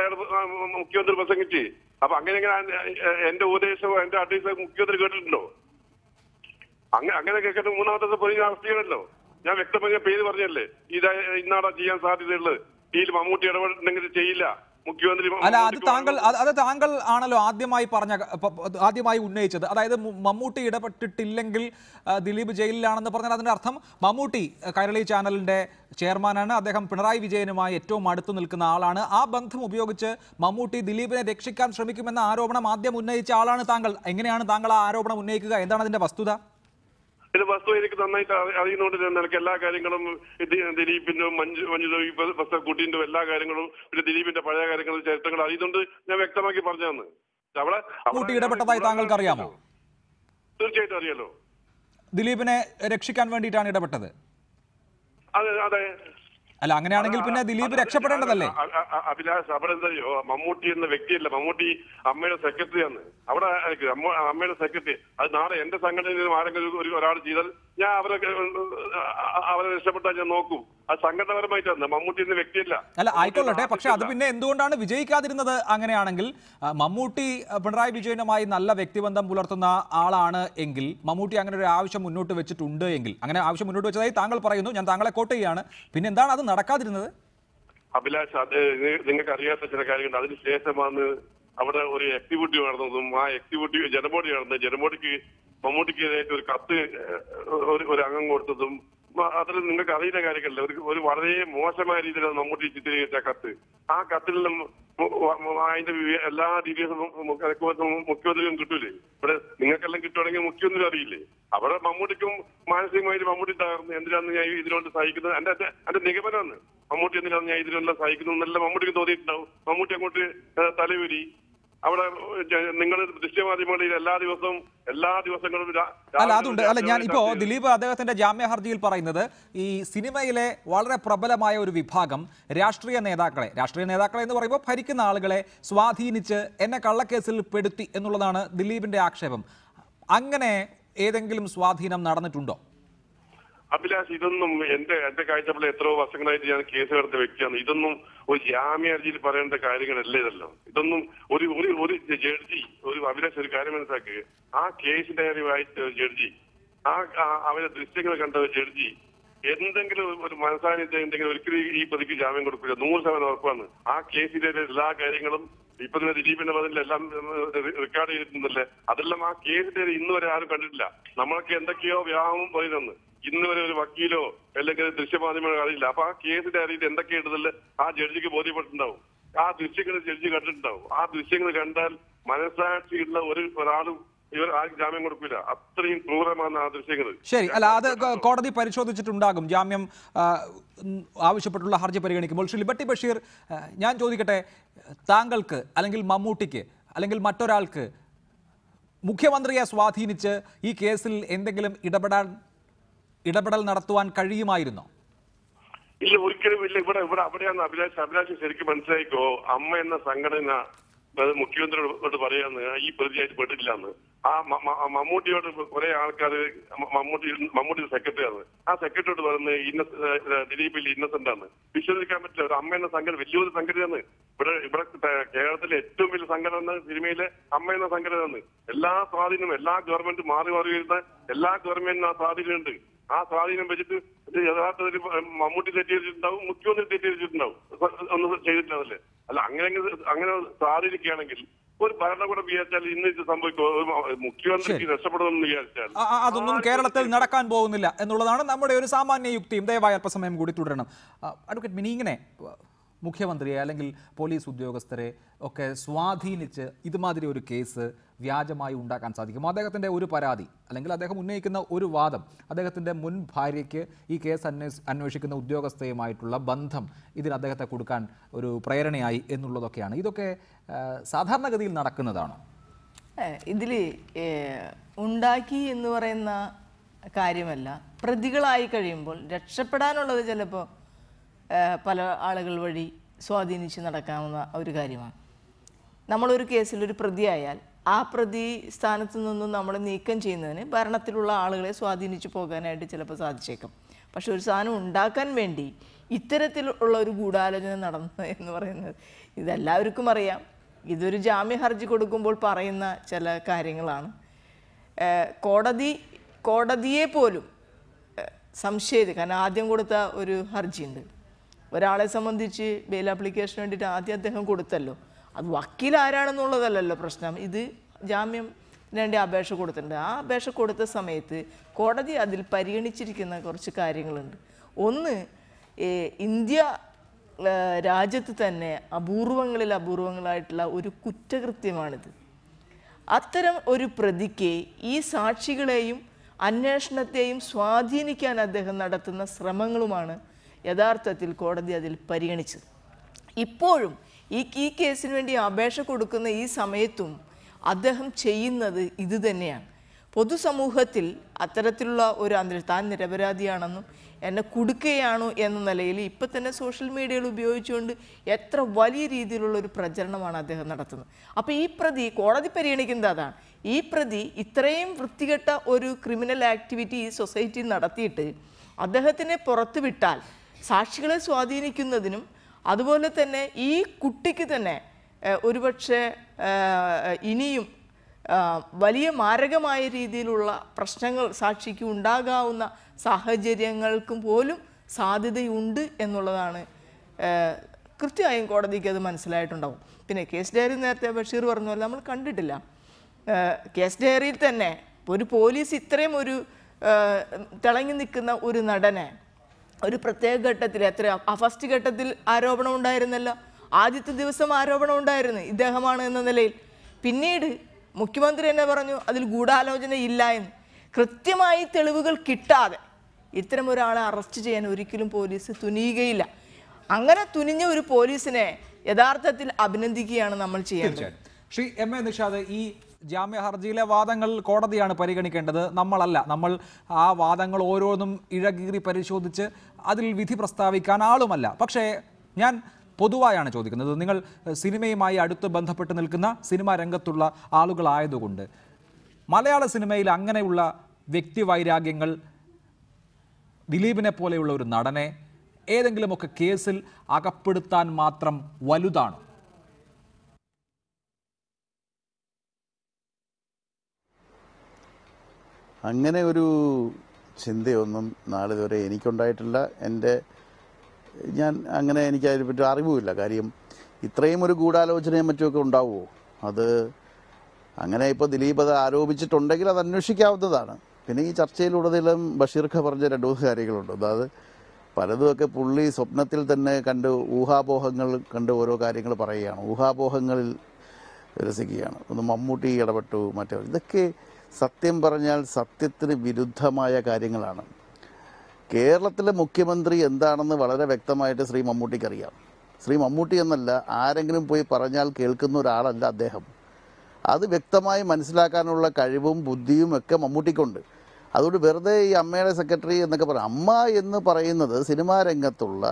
മുഖ്യമന്ത്രി പ്രസംഗിച്ച്. അപ്പൊ അങ്ങനെ എന്റെ ഉപദേശവും എന്റെ അഡ്വൈസും മുഖ്യമന്ത്രി കേട്ടിട്ടുണ്ടോ? അങ്ങനെ കേൾക്കട്ടെ. 3ാമത്തെ ദിവസം പ്രതിനെ അറസ്റ്റ് ചെയ്യണമല്ലോ. ഞാൻ വ്യക്തമായ പേര് പറഞ്ഞല്ലേ, ഇന്നാടാ ചെയ്യാൻ സാധ്യതയുള്ളത്. ഇതിൽ മമ്മൂട്ടി ഇടപെട്ടിട്ടുണ്ടെങ്കിൽ ചെയ്യില്ല, മുഖ്യമന്ത്രി അല്ല, അത് താങ്കൾ ആണല്ലോ ആദ്യമായി ഉന്നയിച്ചത്. അതായത് മമ്മൂട്ടി ഇടപെട്ടിട്ടില്ലെങ്കിൽ ദിലീപ് ജയിലിലാണെന്ന് പറഞ്ഞാൽ അതിന്റെ അർത്ഥം മമ്മൂട്ടി കൈരളി ചാനലിന്റെ ചെയർമാനാണ്, അദ്ദേഹം പിണറായി വിജയനുമായി ഏറ്റവും അടുത്തു നിൽക്കുന്ന ആളാണ്. ആ ബന്ധം ഉപയോഗിച്ച് മമ്മൂട്ടി ദിലീപിനെ രക്ഷിക്കാൻ ശ്രമിക്കുമെന്ന ആരോപണം ആദ്യം ഉന്നയിച്ച ആളാണ് താങ്കൾ. എങ്ങനെയാണ് താങ്കൾ ആ ആരോപണം ഉന്നയിക്കുക? എന്താണ് അതിന്റെ വസ്തുത? ഇത് വസ്തു എനിക്ക് നന്നായിട്ട് അറിയുന്നതുകൊണ്ട് എനിക്ക് എല്ലാ കാര്യങ്ങളും ദിലീപിന്റെ കുട്ടീന്റെ എല്ലാ കാര്യങ്ങളും പിന്നെ ദിലീപിന്റെ പഴയ കാര്യങ്ങളും ചരിത്രങ്ങൾ അറിയുന്നുണ്ട്. ഞാൻ വ്യക്തമാക്കി പറഞ്ഞു തന്നു. മമ്മൂട്ടി ഇടപെട്ടതായി താങ്കൾക്ക് അറിയാമോ? തീർച്ചയായിട്ടും അറിയാലോ. ദിലീപിനെ രക്ഷിക്കാൻ വേണ്ടിയിട്ടാണ് ഇടപെട്ടത്. അതെ അതെ. അല്ല, അങ്ങനെയാണെങ്കിൽ പിന്നെ ദിലീപ് രക്ഷപ്പെടേണ്ടതല്ലേ? അഭിലാഷ്, അവിടെ എന്തായോ, മമ്മൂട്ടി എന്ന വ്യക്തിയല്ല, മമ്മൂട്ടി അമ്മയുടെ സെക്രട്ടറിയാണ്. അവിടെ അമ്മയുടെ സെക്രട്ടറി. അത് നാളെ എന്റെ സംഘടനയിൽ ആരെങ്കിലും ഒരാൾ ചെയ്താൽ ഞാൻ അവരെ രക്ഷപ്പെട്ടാൽ ഞാൻ നോക്കും. അത് സംഘടനാപരമായിട്ടാണ്, മമ്മൂട്ടി എന്ന വ്യക്തിയല്ല. അല്ല, ആയിക്കൊള്ളട്ടെ. പക്ഷെ അത് പിന്നെ എന്തുകൊണ്ടാണ് വിജയിക്കാതിരുന്നത്? അങ്ങനെയാണെങ്കിൽ മമ്മൂട്ടി പിണറായി വിജയനുമായി നല്ല വ്യക്തിബന്ധം പുലർത്തുന്ന ആളാണ് എങ്കിൽ, മമ്മൂട്ടി അങ്ങനെ ഒരു ആവശ്യം മുന്നോട്ട് വെച്ചിട്ടുണ്ട് എങ്കിൽ, അങ്ങനെ ആവശ്യം മുന്നോട്ട് വെച്ചതായി താങ്കൾ പറയുന്നു, ഞാൻ താങ്കളെ കോട്ട് ചെയ്യാണ്, പിന്നെ എന്താണ് അത് നടക്കാതിരുന്നത്? അഭിലാഷ്, അത് നിങ്ങൾക്ക് അറിയാത്ത ചില കാര്യങ്ങൾ. അതിനുശേഷമാണ് അവിടെ ഒരു എക്സിക്യൂട്ടീവ് നടന്നതും ആ എക്സിക്യൂട്ടീവ് ജനബോഡി നടന്നത്. ജനബോഡിക്ക് മമ്മൂട്ടിക്കെതിരായിട്ട് ഒരു കത്ത് ഒരു അംഗം കൊടുത്തതും അതിൽ നിങ്ങൾക്ക് അറിയുന്ന കാര്യങ്ങളില്ല. ഒരു വളരെ മോശമായ രീതിയിലാണ് മമ്മൂട്ടി ചിത്രീകരിച്ച കത്ത്. ആ കത്തിൽ അതിന്റെ എല്ലാ ഡീറ്റെയിൽസും മുഖ്യമന്ത്രിയും കിട്ടൂലേ? ഇവിടെ നിങ്ങൾക്കെല്ലാം കിട്ടുവാണെങ്കിൽ മുഖ്യമന്ത്രി അറിയില്ലേ? അവിടെ മമ്മൂട്ടിക്കും മാനസികമായിട്ട് മമ്മൂട്ടി തകർന്ന് എന്തിനാണ് ഞാൻ ഇതിനോട് സഹിക്കുന്നത്? എന്റെ നിഗമനമാണ്. മമ്മൂട്ടി എന്തിനാണ് ഞാൻ ഇതിനെല്ലാം സഹിക്കുന്നത് എന്നല്ല മമ്മൂട്ടിക്ക് തോന്നിയിട്ടുണ്ടാവും. മമ്മൂട്ടി അങ്ങോട്ട് തലയൂരി അവിടെ നിങ്ങൾ ദൃശ്യമാധ്യമങ്ങളിൽ എല്ലാ ദിവസങ്ങളും അല്ല, അതുണ്ട്. അല്ല, ഞാൻ ഇപ്പോ ദിലീപ് അദ്ദേഹത്തിന്റെ ജാമ്യ ഹർജിയിൽ പറയുന്നത് ഈ സിനിമയിലെ വളരെ പ്രബലമായ ഒരു വിഭാഗം രാഷ്ട്രീയ നേതാക്കളെ എന്ന് പറയുമ്പോൾ ഭരിക്കുന്ന ആളുകളെ സ്വാധീനിച്ച് എന്നെ കള്ളക്കേസിൽ പെടുത്തി എന്നുള്ളതാണ് ദിലീപിന്റെ ആക്ഷേപം. അങ്ങനെ ഏതെങ്കിലും സ്വാധീനം നടന്നിട്ടുണ്ടോ? അഭിലാഷ്, ഇതൊന്നും എന്റെ കാഴ്ചപ്പാടിൽ എത്രയോ വർഷങ്ങളായിട്ട് ഞാൻ കേസ് എടുത്ത വ്യക്തിയാണ്. ഇതൊന്നും ഒരു ജാമ്യ ഹർജിയിൽ പറയേണ്ട കാര്യങ്ങളല്ല. ഇതല്ലോ ഇതൊന്നും ഒരു ജഡ്ജി അഭിലാഷ് ഒരു കാര്യം മനസ്സിലാക്കുക. ആ കേസ് ഡയറി വായിച്ച ജഡ്ജി, അവരുടെ ദൃശ്യങ്ങൾ കണ്ട ജഡ്ജി എന്തെങ്കിലും ഒരു മനസ്സാന്നിധ്യം ഉണ്ടെങ്കിൽ ഒരിക്കലും ഈ പ്രതിക്ക് ജാമ്യം കൊടുക്കില്ല. 100% ഉറപ്പാണ്. ആ കേസിലെ എല്ലാ കാര്യങ്ങളും ഇപ്പൊ തന്നെ ദിലീപിന്റെ പതിലെല്ലാം റെക്കോർഡ് ചെയ്തിട്ടുണ്ടല്ലേ? അതെല്ലാം ആ കേസിന്റെ ഇന്ന് വരെ ആരും കണ്ടിട്ടില്ല. നമ്മളൊക്കെ എന്തൊക്കെയോ വ്യാപം പറയുന്നു. ഇന്ന് വരെ ഒരു വക്കീലോ അല്ലെങ്കിൽ ദൃശ്യമാധ്യമങ്ങളോ അറിയില്ല. അപ്പൊ ആ കേസിന്റെ അറിയിട്ട് എന്തൊക്കെയുണ്ടെന്നല്ലേ ആ ജഡ്ജിക്ക് ബോധ്യപ്പെട്ടിട്ടുണ്ടാവും. ആ ദൃശ്യങ്ങൾ ജഡ്ജി കണ്ടിട്ടുണ്ടാവും. ആ ദൃശ്യങ്ങൾ കണ്ടാൽ മനസ്സാക്ഷിയുള്ള ഒരാളും ഇവർ ആരും ജാമ്യം കൊടുക്കില്ല. അത്രയും ക്രൂരമാണ് ആ ദൃശ്യങ്ങൾ. ശരി. അല്ല, അത് കോടതി പരിശോധിച്ചിട്ടുണ്ടാകും ജാമ്യം ആവശ്യപ്പെട്ടുള്ള ഹർജി പരിഗണിക്കുമ്പോൾ. ശ്രീ ലിബർട്ടി ബഷീർ, ഞാൻ ചോദിക്കട്ടെ, താങ്കൾക്ക് അല്ലെങ്കിൽ മമ്മൂട്ടിക്ക് അല്ലെങ്കിൽ മറ്റൊരാൾക്ക് മുഖ്യമന്ത്രിയെ സ്വാധീനിച്ച് ഈ കേസിൽ എന്തെങ്കിലും ഇടപെടൽ നടത്തുവാൻ കഴിയുമായിരുന്നോ? ഇല്ല, ഒരിക്കലും ഇല്ല. ഇവിടെ അവിടെയാണ് അഭിലാഷ് ശരിക്കും മനസ്സിലായിക്കോ. അമ്മ എന്ന സംഘടന മുഖ്യമന്ത്രിയോട് പറയാന്ന് ഈ പ്രതിയായിട്ട് പെട്ടിട്ടില്ലാന്ന്. ആ മമ്മൂട്ടിയോട് കുറെ ആൾക്കാർ മമ്മൂട്ടി സെക്രട്ടറിയാണ്. ആ സെക്രട്ടറിയോട് പറയുന്നത് ദിലീപിൽ ഇന്നസെന്റ് ആണ്. വിശ്വസിക്കാൻ പറ്റില്ല. ഒരു അമ്മ എന്ന സംഘടന വലിയൊരു സംഘടനയാണ്. ഇവിടെ കേരളത്തിലെ ഏറ്റവും വലിയ സംഘടന സിനിമയിലെ അമ്മ എന്ന സംഘടനയാണ്. എല്ലാ സ്വാധീനവും എല്ലാ ഗവൺമെന്റ് മാറി വരുന്ന എല്ലാ ഗവൺമെന്റിനും ആ സ്വാധീനമുണ്ട്. ആ സ്വാധീനം വെച്ചിട്ട് യഥാർത്ഥത്തിൽ മമ്മൂട്ടി തെറ്റിദ്ധരിച്ചിട്ടുണ്ടാവും, മുഖ്യമന്ത്രി തെറ്റിദ്ധരിച്ചിട്ടുണ്ടാവും, ഒന്നും ചെയ്തിട്ടില്ലേ? അല്ല, അങ്ങനെ സ്വാധീനിക്കുകയാണെങ്കിൽ ഒരു ഭരണകൂടം വിചാരിച്ചാൽ ഇന്ന് ഇത് സംഭവിക്കും. മുഖ്യമന്ത്രിക്ക് രക്ഷപ്പെടുമെന്ന് വിചാരിച്ചാൽ അതൊന്നും കേരളത്തിൽ നടക്കാൻ പോകുന്നില്ല എന്നുള്ളതാണ് നമ്മുടെ ഒരു സാമാന്യ യുക്തിയും. ദയവായി അല്പസമയം കൂടി തുടരണം. അഡ്വക്കേറ്റ് മിനി, ഇങ്ങനെ മുഖ്യമന്ത്രിയെ അല്ലെങ്കിൽ പോലീസ് ഉദ്യോഗസ്ഥരെ ഒക്കെ സ്വാധീനിച്ച് ഇതുമാതിരി ഒരു കേസ് വ്യാജമായി ഉണ്ടാക്കാൻ സാധിക്കും? അദ്ദേഹത്തിൻ്റെ ഒരു പരാതി അല്ലെങ്കിൽ അദ്ദേഹം ഉന്നയിക്കുന്ന ഒരു വാദം, അദ്ദേഹത്തിൻ്റെ മുൻ ഭാര്യയ്ക്ക് ഈ കേസ് അന്വേഷിക്കുന്ന ഉദ്യോഗസ്ഥയുമായിട്ടുള്ള ബന്ധം ഇതിന് അദ്ദേഹത്തെ കൊടുക്കാൻ ഒരു പ്രേരണയായി എന്നുള്ളതൊക്കെയാണ്. ഇതൊക്കെ സാധാരണഗതിയിൽ നടക്കുന്നതാണോ? ഇതിൽ ഉണ്ടാക്കി എന്ന് പറയുന്ന കാര്യമല്ല. പ്രതികളായി കഴിയുമ്പോൾ രക്ഷപ്പെടാനുള്ളത് ചിലപ്പോൾ പല ആളുകൾ വഴി സ്വാധീനിച്ച് നടക്കാവുന്ന ഒരു കാര്യമാണ്. നമ്മളൊരു കേസിൽ ഒരു പ്രതിയായാൽ ആ പ്രതി സ്ഥാനത്ത് നിന്നും നമ്മൾ നീക്കം ചെയ്യുന്നതിന് ഭരണത്തിലുള്ള ആളുകളെ സ്വാധീനിച്ച് പോകാനായിട്ട് ചിലപ്പോൾ സാധിച്ചേക്കും. പക്ഷെ ഒരു സാധനം ഉണ്ടാക്കാൻ വേണ്ടി ഇത്തരത്തിലുള്ള ഒരു ഗൂഢാലോചന നടന്നു എന്ന് പറയുന്നത് ഇതെല്ലാവർക്കും അറിയാം. ഇതൊരു ജാമ്യ ഹർജി കൊടുക്കുമ്പോൾ പറയുന്ന ചില കാര്യങ്ങളാണ്. കോടതിയെ പോലും സംശയിച്ച്, കാരണം ആദ്യം കൊടുത്ത ഒരു ഹർജിയുണ്ട്, ഒരാളെ സംബന്ധിച്ച് ബെയിൽ ആപ്ലിക്കേഷന് വേണ്ടിയിട്ട് ആദ്യം അദ്ദേഹം കൊടുത്തല്ലോ. അത് വക്കീൽ ആരാണെന്നുള്ളതല്ലല്ലോ പ്രശ്നം. ഇത് ജാമ്യം വേണ്ടി അപേക്ഷ കൊടുത്തിട്ടുണ്ട്. ആ അപേക്ഷ കൊടുത്ത സമയത്ത് കോടതി അതിൽ പരിഗണിച്ചിരിക്കുന്ന കുറച്ച് കാര്യങ്ങളുണ്ട്. ഒന്ന്, ഇന്ത്യ രാജ്യത്ത് തന്നെ അപൂർവങ്ങളായിട്ടുള്ള ഒരു കുറ്റകൃത്യമാണിത്. അത്തരം ഒരു പ്രതിക്ക് ഈ സാക്ഷികളെയും അന്വേഷണത്തെയും സ്വാധീനിക്കാൻ അദ്ദേഹം നടത്തുന്ന ശ്രമങ്ങളുമാണ് യഥാർത്ഥത്തിൽ കോടതി അതിൽ പരിഗണിച്ചത്. ഇപ്പോഴും ഈ കേസിന് വേണ്ടി അപേക്ഷ കൊടുക്കുന്ന ഈ സമയത്തും അദ്ദേഹം ചെയ്യുന്നത് ഇത് തന്നെയാണ്. പൊതുസമൂഹത്തിൽ അത്തരത്തിലുള്ള ഒരു താൻ നിരപരാധിയാണെന്നും എന്നെ കുടുക്കുകയാണോ എന്ന നിലയിൽ ഇപ്പം തന്നെ സോഷ്യൽ മീഡിയകൾ ഉപയോഗിച്ചുകൊണ്ട് എത്ര വലിയ രീതിയിലുള്ള ഒരു പ്രചരണമാണ് അദ്ദേഹം നടത്തുന്നത്. അപ്പോൾ ഈ പ്രതി, കോടതി പരിഗണിക്കുന്നത് അതാണ്, ഈ പ്രതി ഇത്രയും വൃത്തികെട്ട ഒരു ക്രിമിനൽ ആക്ടിവിറ്റി ഈ സൊസൈറ്റിയിൽ നടത്തിയിട്ട് അദ്ദേഹത്തിനെ പുറത്തു വിട്ടാൽ സാക്ഷികളെ സ്വാധീനിക്കുന്നതിനും അതുപോലെ തന്നെ ഈ കുട്ടിക്ക് തന്നെ ഒരുപക്ഷെ ഇനിയും വലിയ മാരകമായ രീതിയിലുള്ള പ്രശ്നങ്ങൾ സാക്ഷിക്ക് ഉണ്ടാകാവുന്ന സാഹചര്യങ്ങൾക്കും പോലും സാധ്യതയുണ്ട് എന്നുള്ളതാണ് കൃത്യമായും കോടതിക്ക് അത് മനസ്സിലായിട്ടുണ്ടാവും. പിന്നെ കേസ് ഡയറി നേരത്തെ ബഷീർ പറഞ്ഞ പോലെ നമ്മൾ കണ്ടിട്ടില്ല. കേസ് ഡയറിയിൽ തന്നെ ഒരു പോലീസ് ഇത്രയും ഒരു തിളങ്ങി നിൽക്കുന്ന ഒരു നടനെ ഒരു പ്രത്യേക ഘട്ടത്തിൽ ഫസ്റ്റ് ഘട്ടത്തിൽ ആരോപണം ഉണ്ടായിരുന്നല്ലോ. ആദ്യത്തെ ദിവസം ആരോപണം ഉണ്ടായിരുന്നു ഇദ്ദേഹമാണ് എന്ന നിലയിൽ. പിന്നീട് മുഖ്യമന്ത്രി തന്നെ പറഞ്ഞു അതിൽ ഗൂഢാലോചന ഇല്ല എന്ന്. കൃത്യമായി തെളിവുകൾ കിട്ടാതെ ഇത്തരം ഒരാളെ അറസ്റ്റ് ചെയ്യാൻ ഒരിക്കലും പോലീസ് തുനിയുകയില്ല. അങ്ങനെ തുനിഞ്ഞ ഒരു പോലീസിനെ യഥാർത്ഥത്തിൽ അഭിനന്ദിക്കുകയാണ് നമ്മൾ ചെയ്യുന്നത്. ശ്രീ എം എ നിഷാദ്, ഈ ജാമ്യ ഹർജിയിലെ വാദങ്ങൾ കോടതിയാണ് പരിഗണിക്കേണ്ടത്, നമ്മളല്ല. നമ്മൾ ആ വാദങ്ങൾ ഓരോന്നും ഇഴകീറി പരിശോധിച്ച് അതിൽ വിധി പ്രസ്താവിക്കാൻ ആളുമല്ല. പക്ഷേ ഞാൻ പൊതുവായാണ് ചോദിക്കുന്നത്. നിങ്ങൾ സിനിമയുമായി അടുത്ത് ബന്ധപ്പെട്ട് നിൽക്കുന്ന സിനിമാ രംഗത്തുള്ള ആളുകളായതുകൊണ്ട് മലയാള സിനിമയിൽ അങ്ങനെയുള്ള വ്യക്തിവൈരാഗ്യങ്ങൾ ദിലീപിനെ പോലെയുള്ള ഒരു നടനെ ഏതെങ്കിലുമൊക്കെ കേസിൽ അകപ്പെടുത്താൻ മാത്രം വലുതാണോ? അങ്ങനെ ഒരു ചിന്തയൊന്നും നാളിതുവരെ എനിക്കുണ്ടായിട്ടില്ല. അങ്ങനെ എനിക്ക് അതിനെപ്പറ്റി അറിവുമില്ല. കാര്യം ഇത്രയും ഒരു ഗൂഢാലോചനയും മറ്റുമൊക്കെ ഉണ്ടാവുമോ? അത് അങ്ങനെ ഇപ്പോൾ ദിലീപ് അത് ആരോപിച്ചിട്ടുണ്ടെങ്കിൽ അത് അന്വേഷിക്കാവുന്നതാണ്. പിന്നെ ഈ ചർച്ചയിലുടനീളം ബഷീർഖ പറഞ്ഞ 2-3 കാര്യങ്ങളുണ്ട്. അതായത് പലതുമൊക്കെ പുള്ളി സ്വപ്നത്തിൽ തന്നെ ഊഹാപോഹങ്ങൾ കണ്ട് ഓരോ കാര്യങ്ങൾ പറയുകയാണ്, ഊഹാപോഹങ്ങളിൽ രസിക്കുകയാണ്. ഒന്ന് മമ്മൂട്ടി ഇടപെട്ടു, ഇതൊക്കെ സത്യം പറഞ്ഞാൽ സത്യത്തിന് വിരുദ്ധമായ കാര്യങ്ങളാണ്. കേരളത്തിലെ മുഖ്യമന്ത്രി എന്താണെന്ന് വളരെ വ്യക്തമായിട്ട് ശ്രീ മമ്മൂട്ടിക്കറിയാം. ശ്രീ മമ്മൂട്ടി എന്നല്ല, ആരെങ്കിലും പോയി പറഞ്ഞാൽ കേൾക്കുന്ന ഒരാളല്ല അദ്ദേഹം. അത് വ്യക്തമായി മനസ്സിലാക്കാനുള്ള കഴിവും ബുദ്ധിയും ഒക്കെ മമ്മൂട്ടിക്കുണ്ട്. അതുകൊണ്ട് വെറുതെ ഈ അമ്മയുടെ സെക്രട്ടറി എന്നൊക്കെ പറയും. അമ്മ എന്ന് പറയുന്നത് സിനിമാ രംഗത്തുള്ള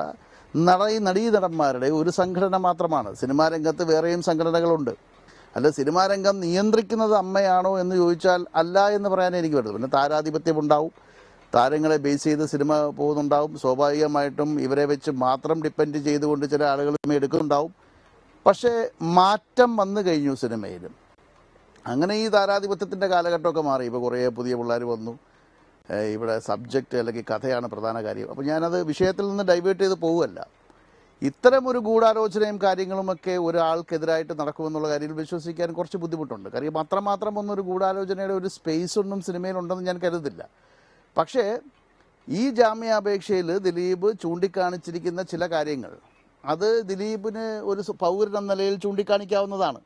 നടീനടന്മാരുടെ ഒരു സംഘടന മാത്രമാണ്. സിനിമാ രംഗത്ത് വേറെയും സംഘടനകളുണ്ട്. അല്ല, സിനിമാ രംഗം നിയന്ത്രിക്കുന്നത് അമ്മയാണോ എന്ന് ചോദിച്ചാൽ അല്ല എന്ന് പറയാനേ എനിക്ക് വരുന്നത്. പിന്നെ താരാധിപത്യം ഉണ്ടാവും, താരങ്ങളെ ബേസ് ചെയ്ത് സിനിമ പോകുന്നുണ്ടാവും. സ്വാഭാവികമായിട്ടും ഇവരെ വെച്ച് മാത്രം ഡിപ്പെൻഡ് ചെയ്തുകൊണ്ട് ചില ആളുകൾ സിനിമ എടുക്കുന്നുണ്ടാവും. പക്ഷേ മാറ്റം വന്നു കഴിഞ്ഞു സിനിമയിലും. അങ്ങനെ ഈ താരാധിപത്യത്തിൻ്റെ കാലഘട്ടമൊക്കെ മാറി. ഇപ്പോൾ കുറേ പുതിയ പിള്ളേർ വന്നു. ഇവിടെ സബ്ജക്റ്റ് അല്ലെങ്കിൽ കഥയാണ് പ്രധാന കാര്യം. അപ്പോൾ ഞാനത് വിഷയത്തിൽ നിന്ന് ഡൈവേർട്ട് ചെയ്ത് പോവുകയല്ല. ഇത്തരം ഒരു ഗൂഢാലോചനയും കാര്യങ്ങളുമൊക്കെ ഒരാൾക്കെതിരായിട്ട് നടക്കുമെന്നുള്ള കാര്യത്തിൽ വിശ്വസിക്കാൻ കുറച്ച് ബുദ്ധിമുട്ടുണ്ട്. കാര്യം അത്രമാത്രം ഒന്നൊരു ഗൂഢാലോചനയുടെ ഒരു സ്പേസ് ഒന്നും സിനിമയിലുണ്ടെന്ന് ഞാൻ കരുതില്ല. പക്ഷേ ഈ ജാമ്യാപേക്ഷയിൽ ദിലീപ് ചൂണ്ടിക്കാണിച്ചിരിക്കുന്ന ചില കാര്യങ്ങൾ അത് ദിലീപിന് ഒരു പൗരൻ എന്ന നിലയിൽ ചൂണ്ടിക്കാണിക്കാവുന്നതാണ്.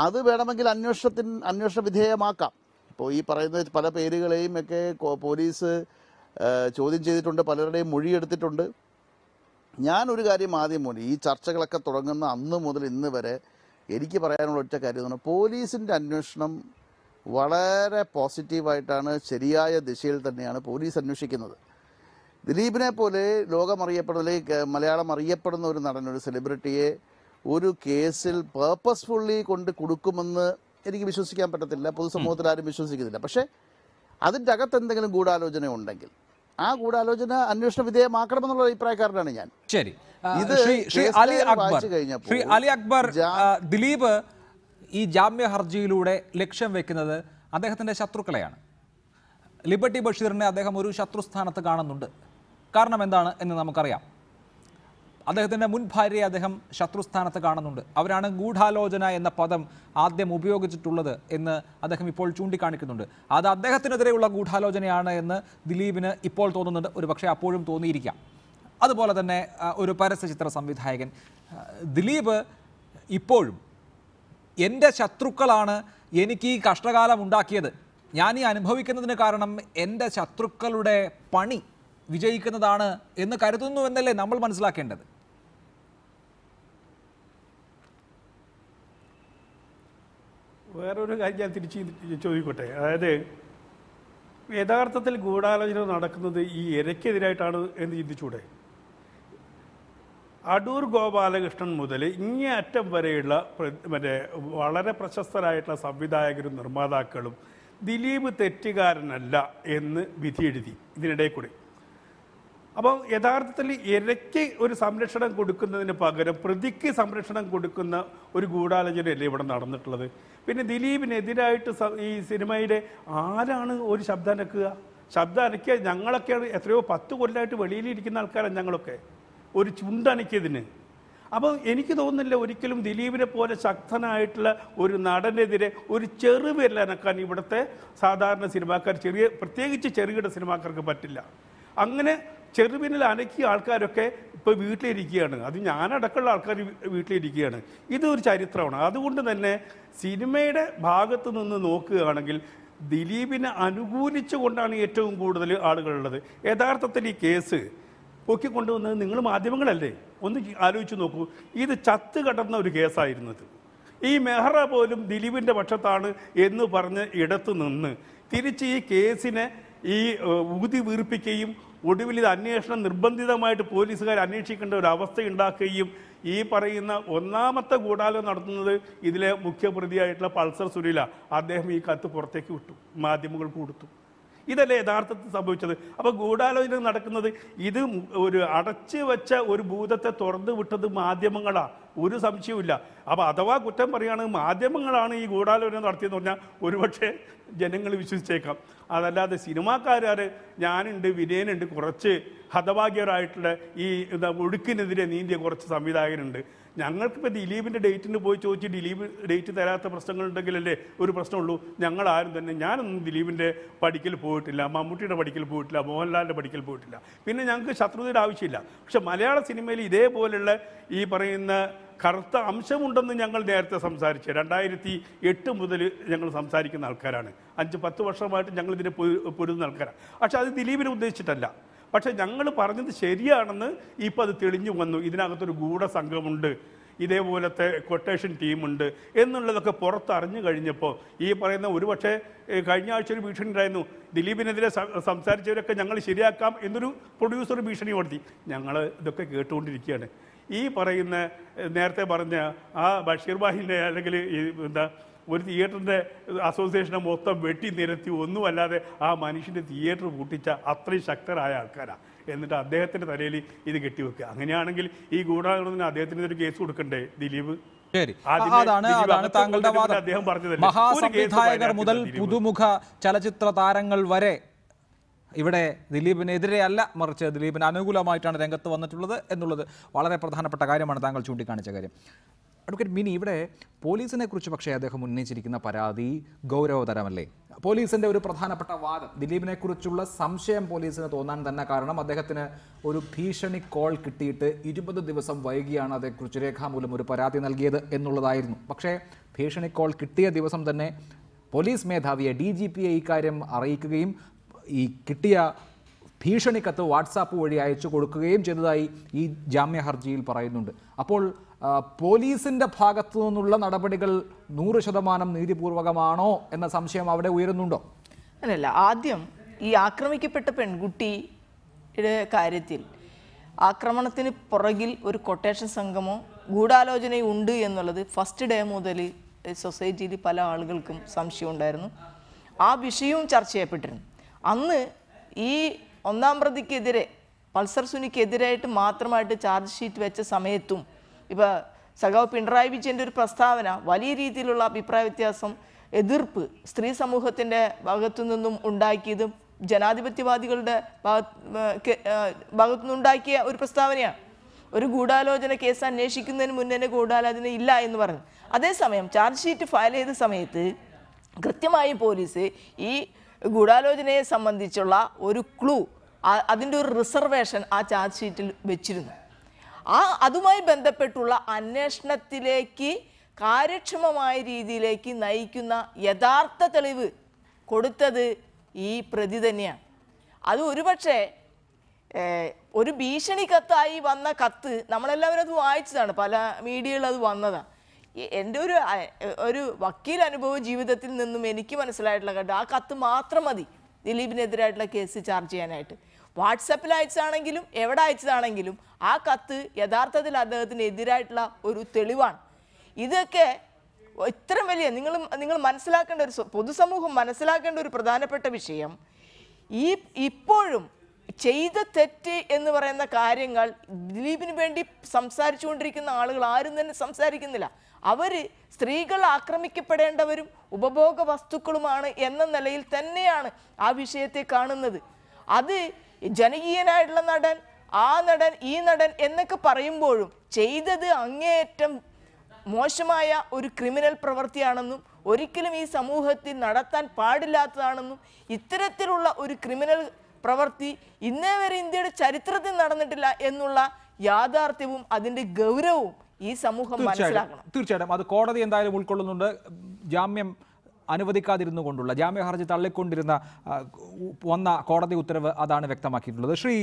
അത് വേണമെങ്കിൽ അന്വേഷണ വിധേയമാക്കാം. ഇപ്പോൾ ഈ പറയുന്ന പല പേരുകളെയും ഒക്കെ പോലീസ് ചോദ്യം ചെയ്തിട്ടുണ്ട്, പലരുടെയും മൊഴിയെടുത്തിട്ടുണ്ട്. ഞാനൊരു കാര്യം ആദ്യം മുതൽ ഈ ചർച്ചകളൊക്കെ തുടങ്ങുന്ന അന്ന് മുതൽ ഇന്ന് വരെ എനിക്ക് പറയാനുള്ള ഒറ്റ കാര്യം എന്ന് പറഞ്ഞാൽ പോലീസിൻ്റെ അന്വേഷണം വളരെ പോസിറ്റീവായിട്ടാണ്, ശരിയായ ദിശയിൽ തന്നെയാണ് പോലീസ് അന്വേഷിക്കുന്നത്. ദിലീപിനെ പോലെ മലയാളം അറിയപ്പെടുന്ന ഒരു നടൻ, ഒരു സെലിബ്രിറ്റിയെ ഒരു കേസിൽ പേർപ്പസ്ഫുള്ളി കൊണ്ട് കൊടുക്കുമെന്ന് എനിക്ക് വിശ്വസിക്കാൻ പറ്റത്തില്ല. പൊതുസമൂഹത്തിൽ ആരും വിശ്വസിക്കുന്നില്ല. പക്ഷേ അതിൻ്റെ അകത്ത് എന്തെങ്കിലും ഗൂഢാലോചന ഉണ്ടെങ്കിൽ ആ ഗൂഢാലോചന അന്വേഷണ വിധേയമാക്കണമെന്നുള്ള അഭിപ്രായക്കാരനാണ് ഞാൻ. ശരി, ശ്രീ അലി അക്ബർ, ദിലീപ് ഈ ജാമ്യ ഹർജിയിലൂടെ ലക്ഷ്യം വെക്കുന്നത് അദ്ദേഹത്തിൻ്റെ ശത്രുക്കളെയാണ്. ലിബർട്ടി ബഷീറിനെ അദ്ദേഹം ഒരു ശത്രുസ്ഥാനത്ത് കാണുന്നുണ്ട്. കാരണം എന്താണ് എന്ന് നമുക്കറിയാം. അദ്ദേഹത്തിൻ്റെ മുൻ ഭാര്യയെ അദ്ദേഹം ശത്രുസ്ഥാനത്ത് കാണുന്നുണ്ട്. അവരാണ് ഗൂഢാലോചന എന്ന പദം ആദ്യം ഉപയോഗിച്ചിട്ടുള്ളത് എന്ന് അദ്ദേഹം ഇപ്പോൾ ചൂണ്ടിക്കാണിക്കുന്നുണ്ട്. അത് അദ്ദേഹത്തിനെതിരെയുള്ള ഗൂഢാലോചനയാണ് എന്ന് ദിലീപിന് ഇപ്പോൾ തോന്നുന്നുണ്ട്. ഒരു പക്ഷേ അപ്പോഴും തോന്നിയിരിക്കാം. അതുപോലെ തന്നെ ഒരു പരസ്യചിത്ര സംവിധായകൻ ദിലീപ് ഇപ്പോഴും എൻ്റെ ശത്രുക്കളാണ് എനിക്ക് ഈ കഷ്ടകാലം ഉണ്ടാക്കിയത്, ഞാൻ ഈ അനുഭവിക്കുന്നതിന് കാരണം എൻ്റെ ശത്രുക്കളുടെ പണി വിജയിക്കുന്നതാണ് എന്ന് കരുതുന്നു എന്നല്ലേ നമ്മൾ മനസ്സിലാക്കേണ്ടത്? വേറൊരു കാര്യം ഞാൻ തിരിച്ച് ചോദിക്കട്ടെ. അതായത് യഥാർത്ഥത്തിൽ ഗൂഢാലോചന നടക്കുന്നത് ഈ ഇരയ്ക്കെതിരായിട്ടാണ് എന്ന് ചിന്തിച്ചൂടെ? അടൂർ ഗോപാലകൃഷ്ണൻ മുതൽ ഇങ്ങേ അറ്റം വരെയുള്ള വളരെ പ്രശസ്തരായിട്ടുള്ള സംവിധായകരും നിർമ്മാതാക്കളും ദിലീപ് തെറ്റുകാരനല്ല എന്ന് വിധിയെഴുതി ഇതിനിടയിൽ കൂടി. അപ്പം യഥാർത്ഥത്തിൽ ഇരയ്ക്ക് ഒരു സംരക്ഷണം കൊടുക്കുന്നതിന് പകരം പ്രതിക്ക് സംരക്ഷണം കൊടുക്കുന്ന ഒരു ഗൂഢാലോചനയല്ലേ ഇവിടെ നടന്നിട്ടുള്ളത്? പിന്നെ ദിലീപിനെതിരായിട്ട് ഈ സിനിമയിലെ ആരാണ് ഒരു ശബ്ദം അനക്കുക? ശബ്ദം അനക്കിയ ഞങ്ങളൊക്കെയാണ്, എത്രയോ 10 കൊല്ലമായിട്ട് വെളിയിലിരിക്കുന്ന ആൾക്കാരാണ് ഞങ്ങളൊക്കെ, ഒരു ചുണ്ടനക്കിയതിന്. അപ്പോൾ എനിക്ക് തോന്നുന്നില്ല ഒരിക്കലും ദിലീപിനെ പോലെ ശക്തനായിട്ടുള്ള ഒരു നടനെതിരെ ഒരു ചെറുവിരലനക്കാൻ ഇവിടുത്തെ സാധാരണ സിനിമാക്കാർ, പ്രത്യേകിച്ച് ചെറുകിട സിനിമാക്കാർക്ക് പറ്റില്ല. അങ്ങനെ ചെറുവിരൽ അനക്കിയ ആൾക്കാരൊക്കെ ഇപ്പോൾ വീട്ടിലിരിക്കുകയാണ്. അത് ഞാനടക്കമുള്ള ആൾക്കാർ വീട്ടിലിരിക്കുകയാണ്. ഇതൊരു ചരിത്രമാണ്. അതുകൊണ്ട് തന്നെ സിനിമയുടെ ഭാഗത്ത് നിന്ന് നോക്കുകയാണെങ്കിൽ ദിലീപിനെ അനുകൂലിച്ചുകൊണ്ടാണ് ഏറ്റവും കൂടുതൽ ആളുകളുള്ളത്. യഥാർത്ഥത്തിൽ ഈ കേസ് പൊക്കിക്കൊണ്ടുവന്നത് നിങ്ങൾ മാധ്യമങ്ങളല്ലേ? ഒന്ന് ആലോചിച്ച് നോക്കൂ. ഇത് ചത്ത് കടന്ന ഒരു കേസായിരുന്നത്. ഈ മെഹ്റ പോലും ദിലീപിൻ്റെ പക്ഷത്താണ് എന്ന് പറഞ്ഞ് ഇടത്തു നിന്ന് തിരിച്ച് ഈ കേസിനെ ഈ ഊതി വീർപ്പിക്കുകയും ഒടുവിൽ ഇത് അന്വേഷണം നിർബന്ധിതമായിട്ട് പോലീസുകാർ അന്വേഷിക്കേണ്ട ഒരു അവസ്ഥ ഉണ്ടാക്കുകയും ഈ പറയുന്ന ഒന്നാമത്തെ ഗൂഢാലോചന നടത്തുന്നത് ഇതിലെ മുഖ്യപ്രതിയായിട്ടുള്ള പൾസർ സുനില, അദ്ദേഹം ഈ കത്ത് പുറത്തേക്ക് വിട്ടു, മാധ്യമങ്ങൾക്ക് കൊടുത്തു. ഇതല്ലേ യഥാർത്ഥത്തിൽ സംഭവിച്ചത്? അപ്പോൾ ഗൂഢാലോചന നടക്കുന്നത് ഇത് ഒരു അടച്ചു വെച്ച ഒരു ഭൂതത്തെ തുറന്നു വിട്ടത് മാധ്യമങ്ങളാണ്, ഒരു സംശയവുമില്ല. അപ്പോൾ അഥവാ കുറ്റം പറയുകയാണെങ്കിൽ മാധ്യമങ്ങളാണ് ഈ ഗൂഢാലോചന നടത്തിയെന്ന് പറഞ്ഞാൽ ഒരുപക്ഷെ ജനങ്ങൾ വിശ്വസിച്ചേക്കാം. അതല്ലാതെ സിനിമാക്കാർ ഞാനുണ്ട്, വിനയനുണ്ട്, കുറച്ച് ഹതഭാഗ്യരായിട്ടുള്ള ഈ ഒഴുക്കിനെതിരെ നീന്തിയ കുറച്ച് സംവിധായകരുണ്ട്. ഞങ്ങൾക്കിപ്പോൾ ദിലീപിൻ്റെ ഡേറ്റിന് പോയി ചോദിച്ച് ദിലീപ് ഡേറ്റ് തരാത്ത പ്രശ്നങ്ങളുണ്ടെങ്കിലല്ലേ ഒരു പ്രശ്നമുള്ളൂ. ഞങ്ങളാരും തന്നെ, ഞാനൊന്നും ദിലീപിൻ്റെ പഠിക്കൽ പോയിട്ടില്ല, മമ്മൂട്ടിയുടെ പഠിക്കൽ പോയിട്ടില്ല, മോഹൻലാലിൻ്റെ പഠിക്കൽ പോയിട്ടില്ല. പിന്നെ ഞങ്ങൾക്ക് ശത്രുതയുടെ ആവശ്യമില്ല. പക്ഷെ മലയാള സിനിമയിൽ ഇതേപോലുള്ള ഈ പറയുന്ന കറുത്ത അംശമുണ്ടെന്ന് ഞങ്ങൾ നേരത്തെ സംസാരിച്ചു. 2008 മുതൽ ഞങ്ങൾ സംസാരിക്കുന്ന ആൾക്കാരാണ്. 5-10 വർഷമായിട്ട് ഞങ്ങൾ ഇതിനെ പൊരുതുന്ന ആൾക്കാരാണ്. പക്ഷെ അത് ദിലീപിനെ ഉദ്ദേശിച്ചിട്ടല്ല. പക്ഷെ ഞങ്ങൾ പറഞ്ഞത് ശരിയാണെന്ന് ഇപ്പോൾ അത് തെളിഞ്ഞു വന്നു. ഇതിനകത്തൊരു ഗൂഢസംഘമുണ്ട്, ഇതേപോലത്തെ കൊട്ടേഷൻ ടീമുണ്ട് എന്നുള്ളതൊക്കെ പുറത്തറിഞ്ഞു കഴിഞ്ഞപ്പോൾ ഈ പറയുന്ന ഒരുപക്ഷെ കഴിഞ്ഞ ആഴ്ച ഒരു ഭീഷണി ഉണ്ടായിരുന്നു, ദിലീപിനെതിരെ സംസാരിച്ചവരൊക്കെ ഞങ്ങൾ ശരിയാക്കാം എന്നൊരു പ്രൊഡ്യൂസർ ഭീഷണി കൊടുത്തി. ഞങ്ങൾ ഇതൊക്കെ കേട്ടുകൊണ്ടിരിക്കുകയാണ്. ഈ പറയുന്ന നേരത്തെ പറഞ്ഞ ആ ബഷീർ ബാഹിൻ്റെ അല്ലെങ്കിൽ ഒരു തിയേറ്ററിൻ്റെ അസോസിയേഷനെ മൊത്തം വെട്ടി നിരത്തി ഒന്നുമല്ലാതെ ആ മനുഷ്യൻ്റെ തിയേറ്റർ പൂട്ടിച്ച അത്രയും ശക്തരായ ആൾക്കാരാണ്. എന്നിട്ട് അദ്ദേഹത്തിൻ്റെ തലയിൽ ഇത് കെട്ടിവെക്കുക. അങ്ങനെയാണെങ്കിൽ ഈ ഗൂഢാലോചന അദ്ദേഹത്തിനെതിരെ കേസ് കൊടുക്കണ്ടേ ദിലീപ്? അതാണ് താങ്കളുടെ വാദം. മഹാസംവിധായകർ മുതൽ പുതുമുഖ ചലച്ചിത്ര താരങ്ങൾ വരെ ഇവിടെ ദിലീപിനെതിരെ അല്ല, മറിച്ച് ദിലീപിന് അനുകൂലമായിട്ടാണ് രംഗത്ത് വന്നിട്ടുള്ളത് എന്നുള്ളത് വളരെ പ്രധാനപ്പെട്ട കാര്യമാണ് താങ്കൾ ചൂണ്ടിക്കാണിച്ച കാര്യം. അഡ്വക്കേറ്റ് മിനി, ഇവിടെ പോലീസിനെ കുറിച്ച് പക്ഷേ അദ്ദേഹം ഉന്നയിച്ചിരിക്കുന്ന പരാതി ഗൗരവതരമല്ലേ? പോലീസിൻ്റെ ഒരു പ്രധാനപ്പെട്ട വാദം, ദിലീപിനെ കുറിച്ചുള്ള സംശയം പോലീസിന് തോന്നാൻ തന്നെ കാരണം അദ്ദേഹത്തിന് ഒരു ഭീഷണി കോൾ കിട്ടിയിട്ട് 20 ദിവസം വൈകിയാണ് അതേക്കുറിച്ച് രേഖാമൂലം ഒരു പരാതി നൽകിയത് എന്നുള്ളതായിരുന്നു. പക്ഷേ ഭീഷണി കോൾ കിട്ടിയ ദിവസം തന്നെ പോലീസ് മേധാവിയെ DGPയെ ഇക്കാര്യം അറിയിക്കുകയും ഈ കിട്ടിയ ഭീഷണി കത്ത് വാട്സാപ്പ് വഴി അയച്ചു കൊടുക്കുകയും ചെയ്തതായി ഈ ജാമ്യ ഹർജിയിൽ പറയുന്നുണ്ട്. അപ്പോൾ പോലീസിൻ്റെ ഭാഗത്തു നിന്നുള്ള നടപടികൾ 100% നീതിപൂർവകമാണോ എന്ന സംശയം അവിടെ ഉയരുന്നുണ്ടോ? അല്ലല്ല, ആദ്യം ഈ ആക്രമിക്കപ്പെട്ട പെൺകുട്ടിയുടെ കാര്യത്തിൽ ആക്രമണത്തിന് പുറകിൽ ഒരു കൊട്ടേഷൻ സംഘമോ ഗൂഢാലോചനയോ ഉണ്ട് എന്നുള്ളത് ഫസ്റ്റ് ഡേ മുതൽ സൊസൈറ്റിയിൽ പല ആളുകൾക്കും സംശയം ഉണ്ടായിരുന്നു. ആ വിഷയവും ചർച്ച ചെയ്യപ്പെട്ടിരുന്നു. അന്ന് ഈ ഒന്നാം പ്രതിക്കെതിരെ പൾസർ സുനിക്കെതിരായിട്ട് മാത്രമായിട്ട് ചാർജ് ഷീറ്റ് വെച്ച സമയത്തും ഇപ്പോൾ സഖാവ് പിണറായി വിജയൻ്റെ ഒരു പ്രസ്താവന വലിയ രീതിയിലുള്ള അഭിപ്രായ വ്യത്യാസം, എതിർപ്പ് സ്ത്രീ സമൂഹത്തിൻ്റെ ഭാഗത്തു നിന്നും ഉണ്ടാക്കിയതും ജനാധിപത്യവാദികളുടെ ഭാഗത്തു നിന്നുണ്ടാക്കിയ ഒരു പ്രസ്താവനയാണ്. ഒരു ഗൂഢാലോചന കേസ് അന്വേഷിക്കുന്നതിന് മുന്നേ ഗൂഢാലോചന ഇല്ല എന്ന് പറഞ്ഞു. അതേസമയം ചാർജ് ഷീറ്റ് ഫയൽ ചെയ്ത സമയത്ത് കൃത്യമായി പോലീസ് ഈ ഗൂഢാലോചനയെ സംബന്ധിച്ചുള്ള ഒരു ക്ലൂ, അതിൻ്റെ ഒരു റിസർവേഷൻ ആ ചാർജ് ഷീറ്റിൽ വെച്ചിരുന്നു. അതുമായി ബന്ധപ്പെട്ടുള്ള അന്വേഷണത്തിലേക്ക് കാര്യക്ഷമമായ രീതിയിലേക്ക് നയിക്കുന്ന യഥാർത്ഥ തെളിവ് കൊടുത്തത് ഈ പ്രതി തന്നെയാണ്. അത് ഒരുപക്ഷെ ഒരു ഭീഷണി കത്തായി വന്ന കത്ത് നമ്മളെല്ലാവരും അത് വായിച്ചതാണ്, പല മീഡിയകളിൽ അത് വന്നതാണ്. എൻ്റെ ഒരു വക്കീൽ അനുഭവ ജീവിതത്തിൽ നിന്നും എനിക്ക് മനസ്സിലായിട്ടുള്ള കാര്യം, ആ കത്ത് മാത്രം മതി ദിലീപിനെതിരായിട്ടുള്ള കേസ് ചാർജ് ചെയ്യാനായിട്ട്. വാട്സപ്പിൽ അയച്ചതാണെങ്കിലും എവിടെ അയച്ചതാണെങ്കിലും ആ കത്ത് യഥാർത്ഥത്തിൽ അദ്ദേഹത്തിന് എതിരായിട്ടുള്ള ഒരു തെളിവാണ്. ഇതൊക്കെ ഇത്ര വലിയ നിങ്ങൾ മനസ്സിലാക്കേണ്ട ഒരു പൊതുസമൂഹം മനസ്സിലാക്കേണ്ട ഒരു പ്രധാനപ്പെട്ട വിഷയം, ഇപ്പോഴും ചെയ്ത തെറ്റ് എന്ന് പറയുന്ന കാര്യങ്ങൾ ദിലീപിന് വേണ്ടി സംസാരിച്ചുകൊണ്ടിരിക്കുന്ന ആളുകൾ ആരും തന്നെ സംസാരിക്കുന്നില്ല. അവർ സ്ത്രീകൾ ആക്രമിക്കപ്പെടേണ്ടവരും ഉപഭോഗ വസ്തുക്കളുമാണ് എന്ന നിലയിൽ തന്നെയാണ് ആ വിഷയത്തെ കാണുന്നത്. അത് ജനകീയനായിട്ടുള്ള നടൻ, ആ നടൻ, ഈ നടൻ എന്നൊക്കെ പറയുമ്പോഴും ചെയ്തത് അങ്ങേയറ്റം മോശമായ ഒരു ക്രിമിനൽ പ്രവൃത്തിയാണെന്നും ഒരിക്കലും ഈ സമൂഹത്തിൽ നടത്താൻ പാടില്ലാത്തതാണെന്നും ഇത്തരത്തിലുള്ള ഒരു ക്രിമിനൽ പ്രവൃത്തി ഇന്നേ വരെ ഇന്ത്യയുടെ ചരിത്രത്തിൽ നടന്നിട്ടില്ല എന്നുള്ള യാഥാർത്ഥ്യവും അതിൻ്റെ ഗൗരവവും ഈ സമൂഹം മനസ്സിലാക്കണം. തീർച്ചയായിട്ടും അത് കോടതി എന്തായാലും ഉൾക്കൊള്ളുന്നുണ്ട്. ജാമ്യം അനുവദിക്കാതിരുന്നു കൊണ്ടുള്ള ജാമ്യ ഹർജി തള്ളിക്കൊണ്ടിരുന്ന വന്ന കോടതി ഉത്തരവ് അതാണ് വ്യക്തമാക്കിയിട്ടുള്ളത്. ശ്രീ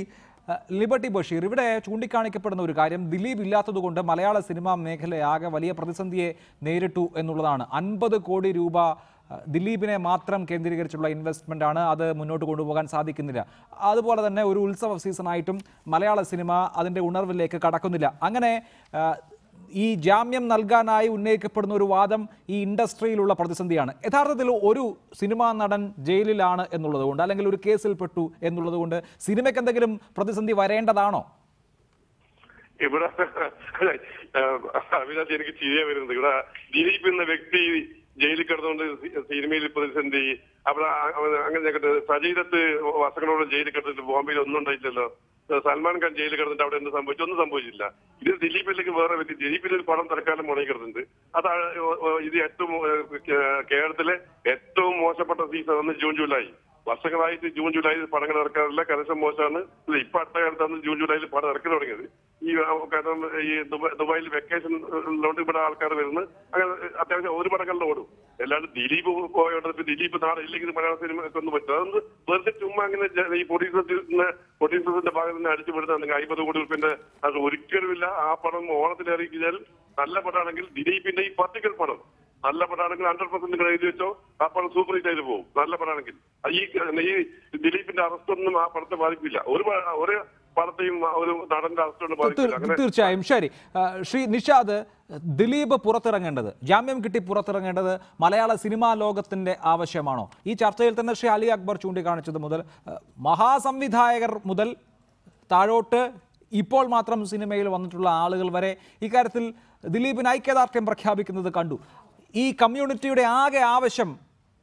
ലിബർട്ടി ബഷീർ, ഇവിടെ ചൂണ്ടിക്കാണിക്കപ്പെടുന്ന ഒരു കാര്യം, ദിലീപ് ഇല്ലാത്തതുകൊണ്ട് മലയാള സിനിമാ മേഖലയാകെ വലിയ പ്രതിസന്ധിയെ നേരിട്ടു എന്നുള്ളതാണ്. 50 കോടി രൂപ ദിലീപിനെ മാത്രം കേന്ദ്രീകരിച്ചുള്ള ഇൻവെസ്റ്റ്മെൻ്റ് ആണ്, അത് മുന്നോട്ട് കൊണ്ടുപോകാൻ സാധിക്കുന്നില്ല. അതുപോലെ തന്നെ ഒരു ഉത്സവ സീസണായിട്ടും മലയാള സിനിമ അതിൻ്റെ ഉണർവിലേക്ക് കടക്കുന്നില്ല. അങ്ങനെ ഈ ജാമ്യം നൽകാനായി ഉന്നയിക്കപ്പെടുന്ന ഒരു വാദം ഈ ഇൻഡസ്ട്രിയിലുള്ള പ്രതിസന്ധിയാണ്. യഥാർത്ഥത്തിൽ ഒരു സിനിമാ നടൻ ജയിലിലാണ് എന്നുള്ളത് കൊണ്ട്, അല്ലെങ്കിൽ ഒരു കേസിൽപ്പെട്ടു എന്നുള്ളത് കൊണ്ട് സിനിമയ്ക്ക് എന്തെങ്കിലും പ്രതിസന്ധി വരേണ്ടതാണോ? ഇവിടെ അവിനാശ് എനിക്ക് ചെയ്യാൻ വരുന്നത്, ഇവിടെ ദിലീപ് എന്ന വ്യക്തി ജയിലിൽ കിടന്നുകൊണ്ട് സിനിമയിൽ പ്രതിസന്ധി, അവിടെ അങ്ങനെ സജീദത്ത് വർഷങ്ങളോട് ജയിലിൽ കിടന്നിട്ട് ബോംബെയിൽ ഒന്നും ഉണ്ടായില്ലല്ലോ. സൽമാൻ ഖാൻ ജയിലിൽ കിടന്നിട്ട് അവിടെ എന്ത് സംഭവിച്ചു? ഒന്നും സംഭവിച്ചില്ല. ഇത് ദിലീപിലേക്ക് വേറെ വ്യക്തി, ദിലീപിൽ ഒരു പടം തൽക്കാലം മുടങ്ങി കിടന്നുണ്ട്. അതാണ് ഇത് ഏറ്റവും കേരളത്തിലെ ഏറ്റവും മോശപ്പെട്ട സീസൺ ഒന്ന് ജൂൺ ജൂലൈ. വർഷങ്ങളായിട്ട് ജൂൺ ജൂലൈയിൽ പടങ്ങൾ ഇറക്കാറില്ല, കനശം മോശമാണ്. ഇപ്പൊ അടുത്ത കാലത്താണ് ജൂൺ ജൂലൈയിൽ പടം ഇറക്കി തുടങ്ങിയത്. കാരണം ഈ ദുബായിൽ വെക്കേഷനിലോട്ട് ഇവിടെ ആൾക്കാർ വരുന്നത്, അങ്ങനെ അത്യാവശ്യം ഒരു പടങ്ങളുടെ ഓടും. അല്ലാണ്ട് ദിലീപ് പോയോട്ട് ദിലീപ് നാളെ ഇല്ലെങ്കിൽ മലയാള സിനിമയ്ക്ക് ഒന്നും പറ്റും. അതൊന്ന് വെറുതെ ചുമ്മാ അങ്ങനെ ഈ പ്രൊഡ്യൂസേഴ്സിന്റെ ഭാഗത്ത് നിന്ന് അടിച്ചു വിടുന്ന 50 കോടി റുപ്യന്റെ അത് ഒരിക്കലുമില്ല. ആ പടം ഓണത്തിൽ ഇറങ്ങിയാൽ നല്ല പടമാണെങ്കിൽ ദിലീപിന്റെ ഈ പർട്ടിക്കുലർ പടം നല്ല പടമാണെങ്കിൽ 100% എഴുതി വെച്ചോ, ആ പടം സൂപ്പർ ഹിറ്റ് ആയിട്ട് പോകും. നല്ല പടമാണെങ്കിൽ ഈ ദിലീപിന്റെ അറസ്റ്റ് ഒന്നും ആ പടത്തെ ബാധിക്കില്ല. ഒരു പടത്തെയും ഒരു നടന്റെ അറസ്റ്റ് ബാധിക്കില്ല. തീർച്ചയായും. ശരി, ശ്രീ നിഷാദ്, ദിലീപ് പുറത്തിറങ്ങേണ്ടത്, ജാമ്യം കിട്ടി പുറത്തിറങ്ങേണ്ടത് മലയാള സിനിമാ ലോകത്തിന്റെ ആവശ്യമാണോ? ഈ ചർച്ചയിൽ തന്നെ ശ്രീ അലി അക്ബർ ചൂണ്ടിക്കാണിച്ചത് മുതൽ മഹാസംവിധായകർ മുതൽ താഴോട്ട് ഇപ്പോൾ മാത്രം സിനിമയിൽ വന്നിട്ടുള്ള ആളുകൾ വരെ ഇക്കാര്യത്തിൽ ദിലീപിന് ഐക്യദാർഢ്യം പ്രഖ്യാപിക്കുന്നത് കണ്ടു. ഈ കമ്മ്യൂണിറ്റിയുടെ ആകെ ആവശ്യം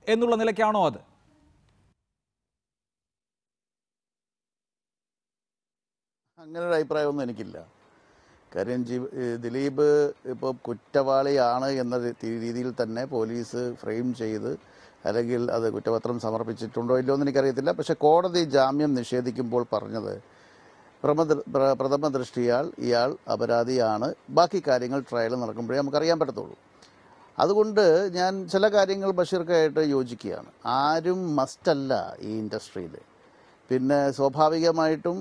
എന്നുള്ള നിലയ്ക്കാണോ അത്? അങ്ങനെ ഒരു അഭിപ്രായമൊന്നും എനിക്കില്ല. കാര്യം ദിലീപ് ഇപ്പോൾ കുറ്റവാളിയാണ് എന്ന രീതിയിൽ തന്നെ പോലീസ് ഫ്രെയിം ചെയ്ത്, അല്ലെങ്കിൽ അത് കുറ്റപത്രം സമർപ്പിച്ചിട്ടുണ്ടോ ഇല്ലയോ എന്ന് എനിക്കറിയത്തില്ല. പക്ഷേ കോടതി ജാമ്യം നിഷേധിക്കുമ്പോൾ പറഞ്ഞത് പ്രഥമ ദൃഷ്ടിയാൽ ഇയാൾ അപരാധിയാണ്, ബാക്കി കാര്യങ്ങൾ ട്രയൽ നടക്കുമ്പോഴേ നമുക്കറിയാൻ പറ്റത്തുള്ളൂ. അതുകൊണ്ട് ഞാൻ ചില കാര്യങ്ങൾ ബഷീർക്കായിട്ട് യോജിക്കുകയാണ്. ആരും മസ്റ്റല്ല ഈ ഇൻഡസ്ട്രിയിൽ. പിന്നെ സ്വാഭാവികമായിട്ടും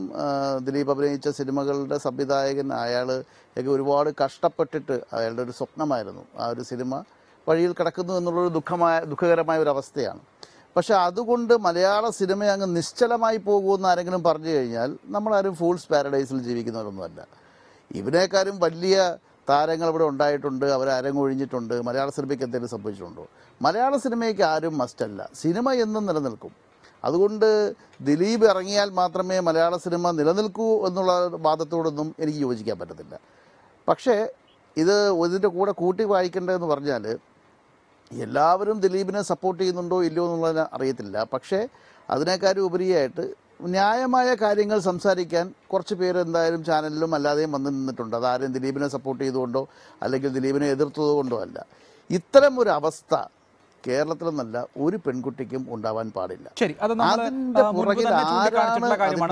ദിലീപ് അഭിനയിച്ച സിനിമകളുടെ സംവിധായകൻ അയാൾ ഒരുപാട് കഷ്ടപ്പെട്ടിട്ട് അയാളുടെ ഒരു സ്വപ്നമായിരുന്നു ആ ഒരു സിനിമ വഴിയിൽ കിടക്കുന്നു എന്നുള്ളൊരു ദുഃഖകരമായ ഒരു അവസ്ഥയാണ്. പക്ഷെ അതുകൊണ്ട് മലയാള സിനിമ അങ്ങ് നിശ്ചലമായി പോകുമെന്ന് ആരെങ്കിലും പറഞ്ഞു കഴിഞ്ഞാൽ നമ്മളാരും ഫൂൾസ് പാരഡൈസിൽ ജീവിക്കുന്നവരൊന്നുമല്ല. ഇവനേക്കാളും വലിയ താരങ്ങൾ ഇവിടെ ഉണ്ടായിട്ടുണ്ട്, അവർ അരങ്ങൊഴിഞ്ഞിട്ടുണ്ട്. മലയാള സിനിമയ്ക്ക് എന്തെങ്കിലും സംഭവിച്ചിട്ടുണ്ടോ? മലയാള സിനിമയ്ക്ക് ആരും മസ്റ്റല്ല, സിനിമ എന്നും നിലനിൽക്കും. അതുകൊണ്ട് ദിലീപ് ഇറങ്ങിയാൽ മാത്രമേ മലയാള സിനിമ നിലനിൽക്കൂ എന്നുള്ള വാദത്തോടൊന്നും എനിക്ക് യോജിക്കാൻ പറ്റത്തില്ല. പക്ഷേ ഇതിൻ്റെ കൂടെ കൂട്ടി വായിക്കേണ്ടതെന്ന് പറഞ്ഞാൽ എല്ലാവരും ദിലീപിനെ സപ്പോർട്ട് ചെയ്യുന്നുണ്ടോ ഇല്ലയോ എന്നുള്ളതിന് അറിയത്തില്ല. പക്ഷേ അതിനേക്കാളും ഉപരിയായിട്ട് ന്യായമായ കാര്യങ്ങൾ സംസാരിക്കാൻ കുറച്ച് പേര് എന്തായാലും ചാനലിലും അല്ലാതെയും വന്ന് നിന്നിട്ടുണ്ട്. അതാരും ദിലീപിനെ സപ്പോർട്ട് ചെയ്തുകൊണ്ടോ അല്ലെങ്കിൽ ദിലീപിനെ എതിർത്തതുകൊണ്ടോ അല്ല. ഇത്തരം ഒരു അവസ്ഥ കേരളത്തിലെന്നല്ല ഒരു പെൺകുട്ടിക്കും ഉണ്ടാവാൻ പാടില്ല. ശരി, അത്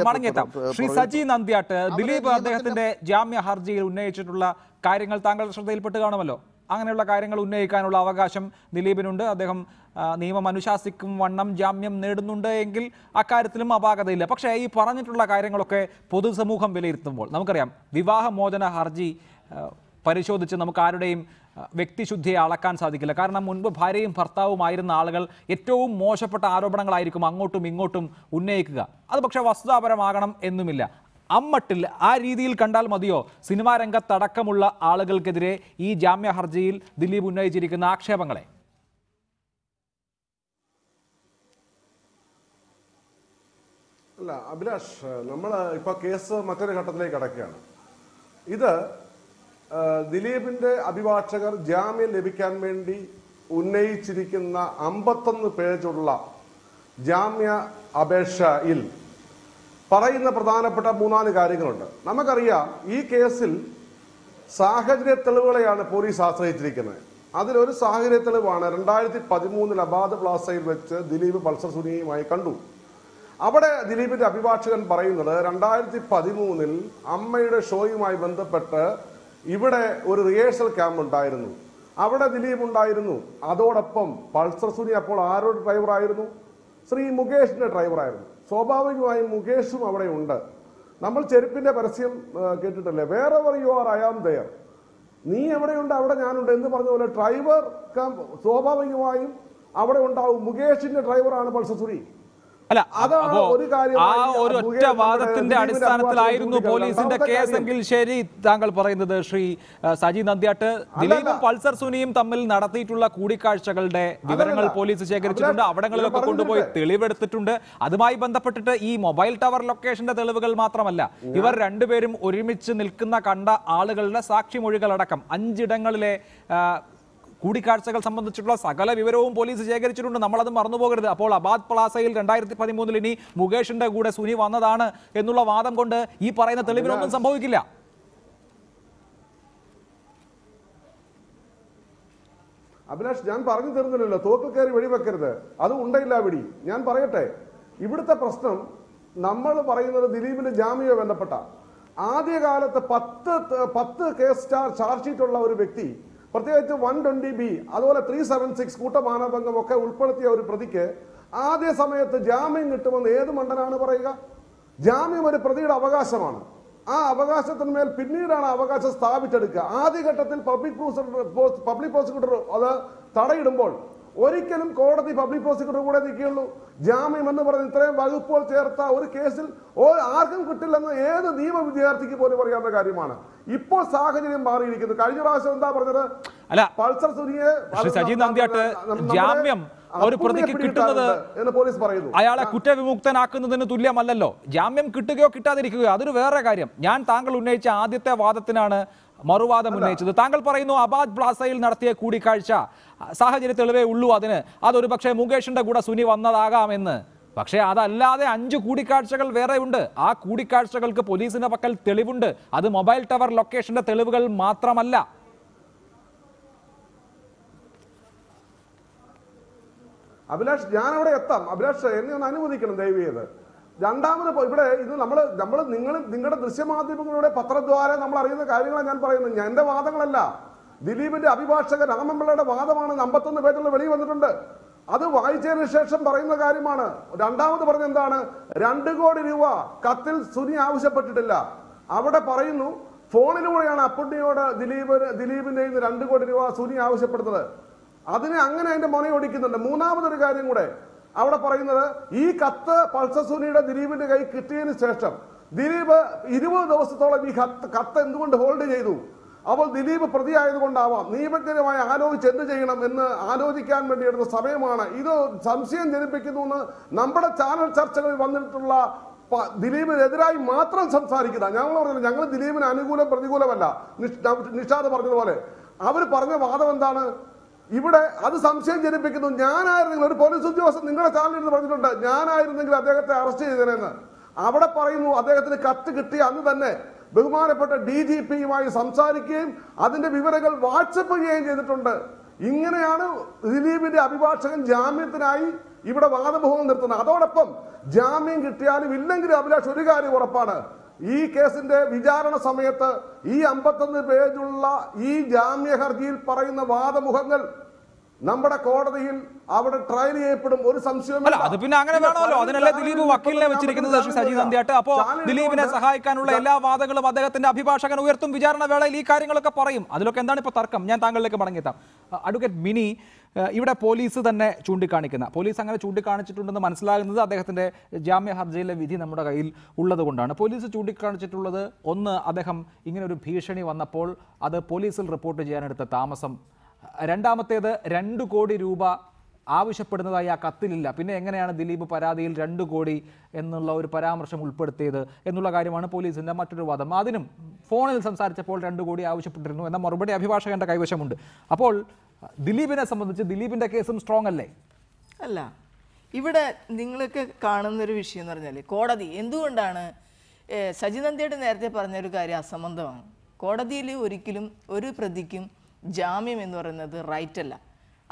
മടങ്ങിയെത്താം. ശ്രീ സജി നന്ദ്യാട്ട്, ദിലീപ് അദ്ദേഹത്തിന്റെ ജാമ്യ ഹർജിയിൽ ഉന്നയിച്ചിട്ടുള്ള കാര്യങ്ങൾ താങ്കൾ ശ്രദ്ധയിൽപ്പെട്ട് കാണുമല്ലോ. അങ്ങനെയുള്ള കാര്യങ്ങൾ ഉന്നയിക്കാനുള്ള അവകാശം ദിലീപിനുണ്ട്. അദ്ദേഹം നിയമം അനുശാസിക്കും വണ്ണം ജാമ്യം നേടുന്നുണ്ട് എങ്കിൽ അക്കാര്യത്തിലും അപാകതയില്ല. പക്ഷേ ഈ പറഞ്ഞിട്ടുള്ള കാര്യങ്ങളൊക്കെ പൊതുസമൂഹം വിലയിരുത്തുമ്പോൾ നമുക്കറിയാം, വിവാഹമോചന ഹർജി പരിശോധിച്ച് നമുക്ക് ആരുടെയും വ്യക്തിശുദ്ധിയെ അളക്കാൻ സാധിക്കില്ല. കാരണം മുൻപ് ഭാര്യയും ഭർത്താവുമായിരുന്ന ആളുകൾ ഏറ്റവും മോശപ്പെട്ട ആരോപണങ്ങളായിരിക്കും അങ്ങോട്ടും ഇങ്ങോട്ടും ഉന്നയിക്കുക. അത് പക്ഷേ വസ്തുതാപരമാകണം എന്നുമില്ല. അമ്മട്ടിൽ ആ രീതിയിൽ കണ്ടാൽ മതിയോ സിനിമാ രംഗത്തടക്കമുള്ള ആളുകൾക്കെതിരെ ഈ ജാമ്യ ഹർജിയിൽ ദിലീപ് ഉന്നയിച്ചിരിക്കുന്ന ആക്ഷേപങ്ങളെ? അല്ല അഭിലാഷ്, നമ്മൾ ഇപ്പോൾ കേസ് മറ്റൊരു ഘട്ടത്തിലേക്ക് കടക്കുകയാണ്. ഇത് ദിലീപിന്റെ അഭിഭാഷകർ ജാമ്യം ലഭിക്കാൻ വേണ്ടി ഉന്നയിച്ചിരിക്കുന്ന 51 പേജുള്ള ജാമ്യ അപേക്ഷയിൽ പറയുന്ന പ്രധാനപ്പെട്ട 3-4 കാര്യങ്ങളുണ്ട്. നമുക്കറിയാം, ഈ കേസിൽ സാഹചര്യ തെളിവുകളെയാണ് പോലീസ് ആശ്രയിച്ചിരിക്കുന്നത്. അതിലൊരു സാഹചര്യ തെളിവാണ് 2013 അബാദ് പ്ലാസയിൽ വെച്ച് ദിലീപ് പൾസർ സുനിയുമായി കണ്ടു. അവിടെ ദിലീപിന്റെ അഭിഭാഷകൻ പറയുന്നത് 2013 അമ്മയുടെ ഷോയുമായി ബന്ധപ്പെട്ട് ഇവിടെ ഒരു റിഹേഴ്സൽ ക്യാമ്പ് ഉണ്ടായിരുന്നു. അവിടെ ദിലീപ് ഉണ്ടായിരുന്നു. അതോടൊപ്പം പൾസർ സുനി അപ്പോൾ ആരുടെ ഡ്രൈവറായിരുന്നു? ശ്രീ മുകേഷിന്റെ ഡ്രൈവറായിരുന്നു. സ്വാഭാവികമായും മുകേഷും അവിടെ ഉണ്ട്. നമ്മൾ ചെരുപ്പിന്റെ പരസ്യം കേട്ടിട്ടില്ലേ? വേറെ you are I am there. നീ എവിടെയുണ്ട് അവിടെ ഞാനുണ്ട് എന്ന് പറഞ്ഞ പോലെ ഡ്രൈവർ സ്വാഭാവികമായും അവിടെ ഉണ്ടാവും. മുകേഷിന്റെ ഡ്രൈവറാണ് പൾസർ സുനി. അല്ല, ആ ഒരു ഒറ്റ വാദത്തിന്റെ അടിസ്ഥാനത്തിലായിരുന്നു പോലീസിന്റെ കേസെങ്കിൽ ശരി, താങ്കൾ പറയുന്നത് ശ്രീ സജി നന്ദ്യാട്ട്, ദിലീപും പൾസർ സുനിയും തമ്മിൽ നടത്തിയിട്ടുള്ള കൂടിക്കാഴ്ചകളുടെ വിവരങ്ങൾ പോലീസ് ശേഖരിച്ചിട്ടുണ്ട്. അവിടങ്ങളിലൊക്കെ കൊണ്ടുപോയി തെളിവെടുത്തിട്ടുണ്ട്. അതുമായി ബന്ധപ്പെട്ടിട്ട് ഈ മൊബൈൽ ടവർ ലൊക്കേഷന്റെ തെളിവുകൾ മാത്രമല്ല, ഇവർ രണ്ടുപേരും ഒരുമിച്ച് നിൽക്കുന്ന കണ്ട ആളുകളുടെ സാക്ഷിമൊഴികളടക്കം 5 ഇടങ്ങളിലെ കൂടിക്കാഴ്ചകൾ സംബന്ധിച്ചിട്ടുള്ള സകല വിവരവും പോലീസ് ശേഖരിച്ചിട്ടുണ്ട്. നമ്മളത് മറന്നുപോകരുത്. അപ്പോൾ അബാദ് പ്ലാസയിൽ 2013 ഇനി മുകേഷിന്റെ കൂടെ സുനി വന്നതാണ് എന്നുള്ള വാദം കൊണ്ട് ഈ പറയുന്ന തെളിവിനൊന്നും സംഭവിക്കില്ല. അഭിലാഷ്, ഞാൻ പറഞ്ഞു തരുന്നില്ലല്ലോ, തോക്കിൽ കയറി വെടിവെക്കരുത്. അത് ഉണ്ടയില്ല വെടി. ഞാൻ പറയട്ടെ, ഇവിടുത്തെ പ്രശ്നം നമ്മൾ പറയുന്നത് ദിലീപിന്റെ ജാമ്യവുമായി ബന്ധപ്പെട്ട ആദ്യകാലത്ത് 10 കേസ് ചാർജ് ഷീറ്റുള്ള ഒരു വ്യക്തി, പ്രത്യേകിച്ച് 120B അതുപോലെ 376 കൂട്ടമാനഭംഗം ഒക്കെ ഉൾപ്പെടുത്തിയ ഒരു പ്രതിക്ക് ആദ്യ സമയത്ത് ജാമ്യം കിട്ടുമെന്ന് ഏത് മണ്ടനാണ് പറയുക? ജാമ്യം ഒരു പ്രതിയുടെ അവകാശമാണ്. ആ അവകാശത്തിന്മേൽ പിന്നീടാണ് അവകാശം സ്ഥാപിച്ചെടുക്കുക. ആദ്യഘട്ടത്തിൽ പബ്ലിക് പ്രോസിക്യൂട്ടർ അത് തടയിടുമ്പോൾ ഒരിക്കലും കോടതി പബ്ലിക് പ്രോസിക്യൂട്ടർ കൂടെ നിൽക്കുകയുള്ളൂ. ജാമ്യം എന്ന് പറഞ്ഞ് ഇത്രയും വകുപ്പുകൾ ചേർത്ത ഒരു കേസിൽ ആർക്കും കിട്ടില്ലെന്ന് ഏത് നിയമ വിദ്യാർത്ഥിക്ക് പോലും അറിയാവുന്ന കാര്യമാണ്. ഇപ്പോൾ സാഹചര്യം മാറിയിരിക്കുന്നു. കഴിഞ്ഞ പ്രാവശ്യം എന്താ പറഞ്ഞത്? അല്ല, പൾസർ സുനിയെ സജി നന്ദ്യാട്ട് ജാമ്യം ഒരു പ്രതിക്ക് കിട്ടുന്നത് എന്ന് പോലീസ് പറയുന്നു. അയാളെ കുറ്റവിമുക്തനാക്കുന്നതിന് തുല്യമല്ലല്ലോ. ജാമ്യം കിട്ടുകയോ കിട്ടാതിരിക്കുകയോ അതൊരു വേറെ കാര്യം. ഞാൻ താങ്കൾ ഉന്നയിച്ച ആദ്യത്തെ വാദത്തിനാണ് മറുവാദം ഉന്നയിച്ചത്. താങ്കൾ പറയുന്നു അബാദ് പ്ലാസയിൽ നടത്തിയ കൂടിക്കാഴ്ച സാഹചര്യ തെളിവേ ഉള്ളൂ, അതൊരു പക്ഷേ മുകേഷിന്റെ കൂടെ സുനി വന്നതാകാമെന്ന്. പക്ഷേ അതല്ലാതെ 5 കൂടിക്കാഴ്ചകൾ വേറെ ഉണ്ട്. ആ കൂടിക്കാഴ്ചകൾക്ക് പോലീസിന്റെ പക്കൽ തെളിവുണ്ട്. അത് മൊബൈൽ ടവർ ലൊക്കേഷന്റെ തെളിവുകൾ മാത്രമല്ല. അഭിലാഷ്, ഞാൻ അവിടെ എത്താം. അഭിലാഷ്, എന്നെ ഒന്ന് അനുവദിക്കണം ദയവ് ചെയ്ത്. രണ്ടാമത് ഇവിടെ ഇത് നമ്മൾ നിങ്ങളുടെ ദൃശ്യമാധ്യമങ്ങളുടെ പത്രദ്വാര നമ്മൾ അറിയുന്ന കാര്യങ്ങളാണ് ഞാൻ പറയുന്നത്. എന്റെ വാദങ്ങളല്ല. ദിലീപിന്റെ അഭിഭാഷകൻ രാമൻപിള്ളയുടെ വാദമാണ്. 51 പേജുള്ള വെളി വന്നിട്ടുണ്ട്. അത് വായിച്ചതിന് ശേഷം പറയുന്ന കാര്യമാണ്. രണ്ടാമത് പറഞ്ഞ എന്താണ്? 2 കോടി രൂപ കത്തിൽ സുനി ആവശ്യപ്പെട്ടിട്ടില്ല. അവിടെ പറയുന്നു ഫോണിലൂടെയാണ് അപ്പുണ്ണിയോട് ദിലീപിന്റെ 2 കോടി രൂപ സുനി ആവശ്യപ്പെടുന്നത്. അതിനെ അങ്ങനെ അതിന്റെ മുനയൊടിക്കുന്നുണ്ട്. മൂന്നാമതൊരു കാര്യം കൂടെ അവിടെ പറയുന്നത്, ഈ കത്ത് പൾസർ സുനിയുടെ ദിലീപിന്റെ കൈ കിട്ടിയതിന് ശേഷം ദിലീപ് 20 ദിവസത്തോളം ഈ കത്ത് എന്തുകൊണ്ട് ഹോൾഡ് ചെയ്തു? അപ്പോൾ ദിലീപ് പ്രതിയായതുകൊണ്ടാവാം. നിയമപരമായി ആലോചിച്ച് എന്ത് ചെയ്യണം എന്ന് ആലോചിക്കാൻ വേണ്ടി എടുത്ത സമയമാണ്. ഇത് സംശയം ജനിപ്പിക്കുന്നു എന്ന് നമ്മുടെ ചാനൽ ചർച്ചകളിൽ വന്നിട്ടുള്ള ദിലീപിനെതിരായി മാത്രം സംസാരിക്കുന്ന ഞങ്ങൾ പറഞ്ഞില്ല. ഞങ്ങൾ ദിലീപിന് അനുകൂലം പ്രതികൂലമല്ല. നിഷാദ് പറഞ്ഞതുപോലെ അവർ പറഞ്ഞ വാദം എന്താണ്? ഇവിടെ അത് സംശയം ജനിപ്പിക്കുന്നു. ഞാനായിരുന്നെങ്കിൽ, ഒരു പോലീസ് ഉദ്യോഗസ്ഥൻ നിങ്ങളുടെ ചാനലിൽ നിന്ന് പറഞ്ഞിട്ടുണ്ട്, ഞാനായിരുന്നെങ്കിൽ അദ്ദേഹത്തെ അറസ്റ്റ് ചെയ്തേനെന്ന്. അവിടെ പറയുന്നു അദ്ദേഹത്തിന് കത്ത് കിട്ടിയ അന്ന് തന്നെ ബഹുമാനപ്പെട്ട DGPയുമായി സംസാരിക്കുകയും അതിന്റെ വിവരങ്ങൾ വാട്സപ്പ് ചെയ്യുകയും ചെയ്തിട്ടുണ്ട്. ഇങ്ങനെയാണ് ദിലീപിന്റെ അഭിഭാഷകൻ ജാമ്യത്തിനായി ഇവിടെ വാദമുഖം നിർത്തുന്നത്. അതോടൊപ്പം ജാമ്യം കിട്ടിയാലും ഇല്ലെങ്കിലും അഭിലാഷ് ഒരു കാര്യം ഉറപ്പാണ്, ഈ കേസിന്റെ വിചാരണ സമയത്ത് ഈ 51 പേജുള്ള ഈ ജാമ്യ ഹർജിയിൽ പറയുന്ന വാദമുഖങ്ങൾ നമ്മുടെ കോടതിയിൽ അവിടെ ട്രയൽ ചെയ്യപ്പെടും. ഒരു സംശയവുമില്ല. അത് പിന്നെ അങ്ങനെ വേണമല്ലോ. അതിനല്ലേ ദിലീപ് വക്കീലിനെ വെച്ചിരിക്കുന്നത് ശ്രീ സജി നന്ദിയാട്ട്. അപ്പോൾ ദിലീപിനെ സഹായിക്കാനുള്ള എല്ലാ വാദങ്ങളും അദ്ദേഹത്തിന്റെ അഭിഭാഷകൻ ഉയർത്തും. വിചാരണ വേളയിൽ ഈ കാര്യങ്ങളൊക്കെ പറയും. അതിലൊക്കെ എന്താണ് ഇപ്പോൾ തർക്കം? ഞാൻ താങ്കളിലേക്ക് മടങ്ങിയെത്താം. അഡ്വക്കേറ്റ് മിനി, ഇവിടെ പോലീസ് തന്നെ ചൂണ്ടിക്കാണിക്കുന്ന, പോലീസ് അങ്ങനെ ചൂണ്ടിക്കാണിച്ചിട്ടുണ്ടെന്ന് മനസ്സിലാകുന്നത് അദ്ദേഹത്തിന്റെ ജാമ്യ ഹർജിയിലെ വിധി നമ്മുടെ കയ്യിൽ ഉള്ളത് കൊണ്ടാണ്. പോലീസ് ചൂണ്ടിക്കാണിച്ചിട്ടുള്ളത്, ഒന്ന്, അദ്ദേഹം ഇങ്ങനെ ഒരു ഭീഷണി വന്നപ്പോൾ അത് പോലീസിൽ റിപ്പോർട്ട് ചെയ്യാനെടുത്ത താമസം. രണ്ടാമത്തേത് 2 കോടി രൂപ ആവശ്യപ്പെടുന്നതായി ആ കത്തിലില്ല. പിന്നെ എങ്ങനെയാണ് ദിലീപ് പരാതിയിൽ 2 കോടി എന്നുള്ള ഒരു പരാമർശം ഉൾപ്പെടുത്തിയത് എന്നുള്ള കാര്യമാണ് പോലീസിന്റെ മറ്റൊരു വാദം. അതിനും ഫോണിൽ സംസാരിച്ചപ്പോൾ 2 കോടി ആവശ്യപ്പെട്ടിരുന്നു എന്ന മറുപടി അഭിഭാഷകന്റെ കൈവശമുണ്ട്. അപ്പോൾ ദിലീപിനെ സംബന്ധിച്ച് ദിലീപിന്റെ കേസും സ്ട്രോങ് അല്ലേ? അല്ല, ഇവിടെ നിങ്ങളൊക്കെ കാണുന്നൊരു വിഷയം എന്ന് പറഞ്ഞാൽ, കോടതി എന്തുകൊണ്ടാണ് സജി നന്ദിയായിട്ട് നേരത്തെ പറഞ്ഞൊരു കാര്യം അസംബന്ധമാണ്. കോടതിയിൽ ഒരിക്കലും ഒരു പ്രതിക്കും ജാമ്യം എന്ന് പറയുന്നത് റൈറ്റ് അല്ല.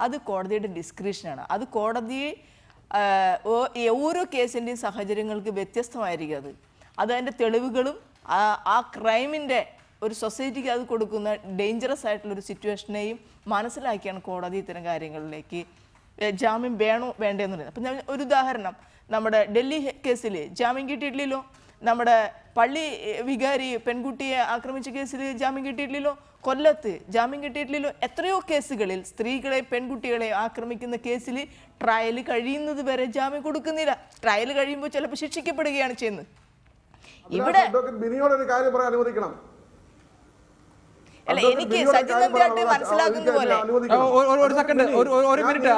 അത് കോടതിയുടെ ഡിസ്ക്രിപ്ഷനാണ്. അത് കോടതി ഓരോ കേസിൻ്റെയും സാഹചര്യങ്ങൾക്ക് വ്യത്യസ്തമായിരിക്കും. അത് അതിൻ്റെ തെളിവുകളും ആ ക്രൈമിൻ്റെ ഒരു സൊസൈറ്റിക്ക് അത് കൊടുക്കുന്ന ഡേഞ്ചറസ് ആയിട്ടുള്ളൊരു സിറ്റുവേഷനെയും മനസ്സിലാക്കിയാണ് കോടതി ഇത്തരം കാര്യങ്ങളിലേക്ക് ജാമ്യം വേണോ വേണ്ടതെന്ന് പറയുന്നത്. അപ്പം ഞാൻ ഒരു ഉദാഹരണം, നമ്മുടെ ഡൽഹി കേസിൽ ജാമ്യം കിട്ടിയിട്ടില്ലല്ലോ. നമ്മുടെ പള്ളി വികാരി പെൺകുട്ടിയെ ആക്രമിച്ച കേസിൽ ജാമ്യം കിട്ടിയിട്ടില്ലല്ലോ. കൊല്ലത്ത് ജാമ്യം കിട്ടിയിട്ടില്ലല്ലോ. എത്രയോ കേസുകളിൽ സ്ത്രീകളെ പെൺകുട്ടികളെ ആക്രമിക്കുന്ന കേസിൽ ട്രയൽ കഴിയുന്നത് വരെ ജാമ്യം കൊടുക്കുന്നില്ല. ട്രയൽ കഴിയുമ്പോൾ ചിലപ്പോൾ ശിക്ഷിക്കപ്പെടുകയാണ് ചെയ്യുന്നത്. ഇവിടെ ബിനിയോടൊരു കാര്യം പറയാൻ അനുവദിക്കണം. അല്ല, എനിക്ക് സജി നന്ദിയായിട്ട് മനസ്സിലാക്കുന്ന പോലെ ഒരു സെക്കൻഡ്, ഒരു മിനിറ്റ്,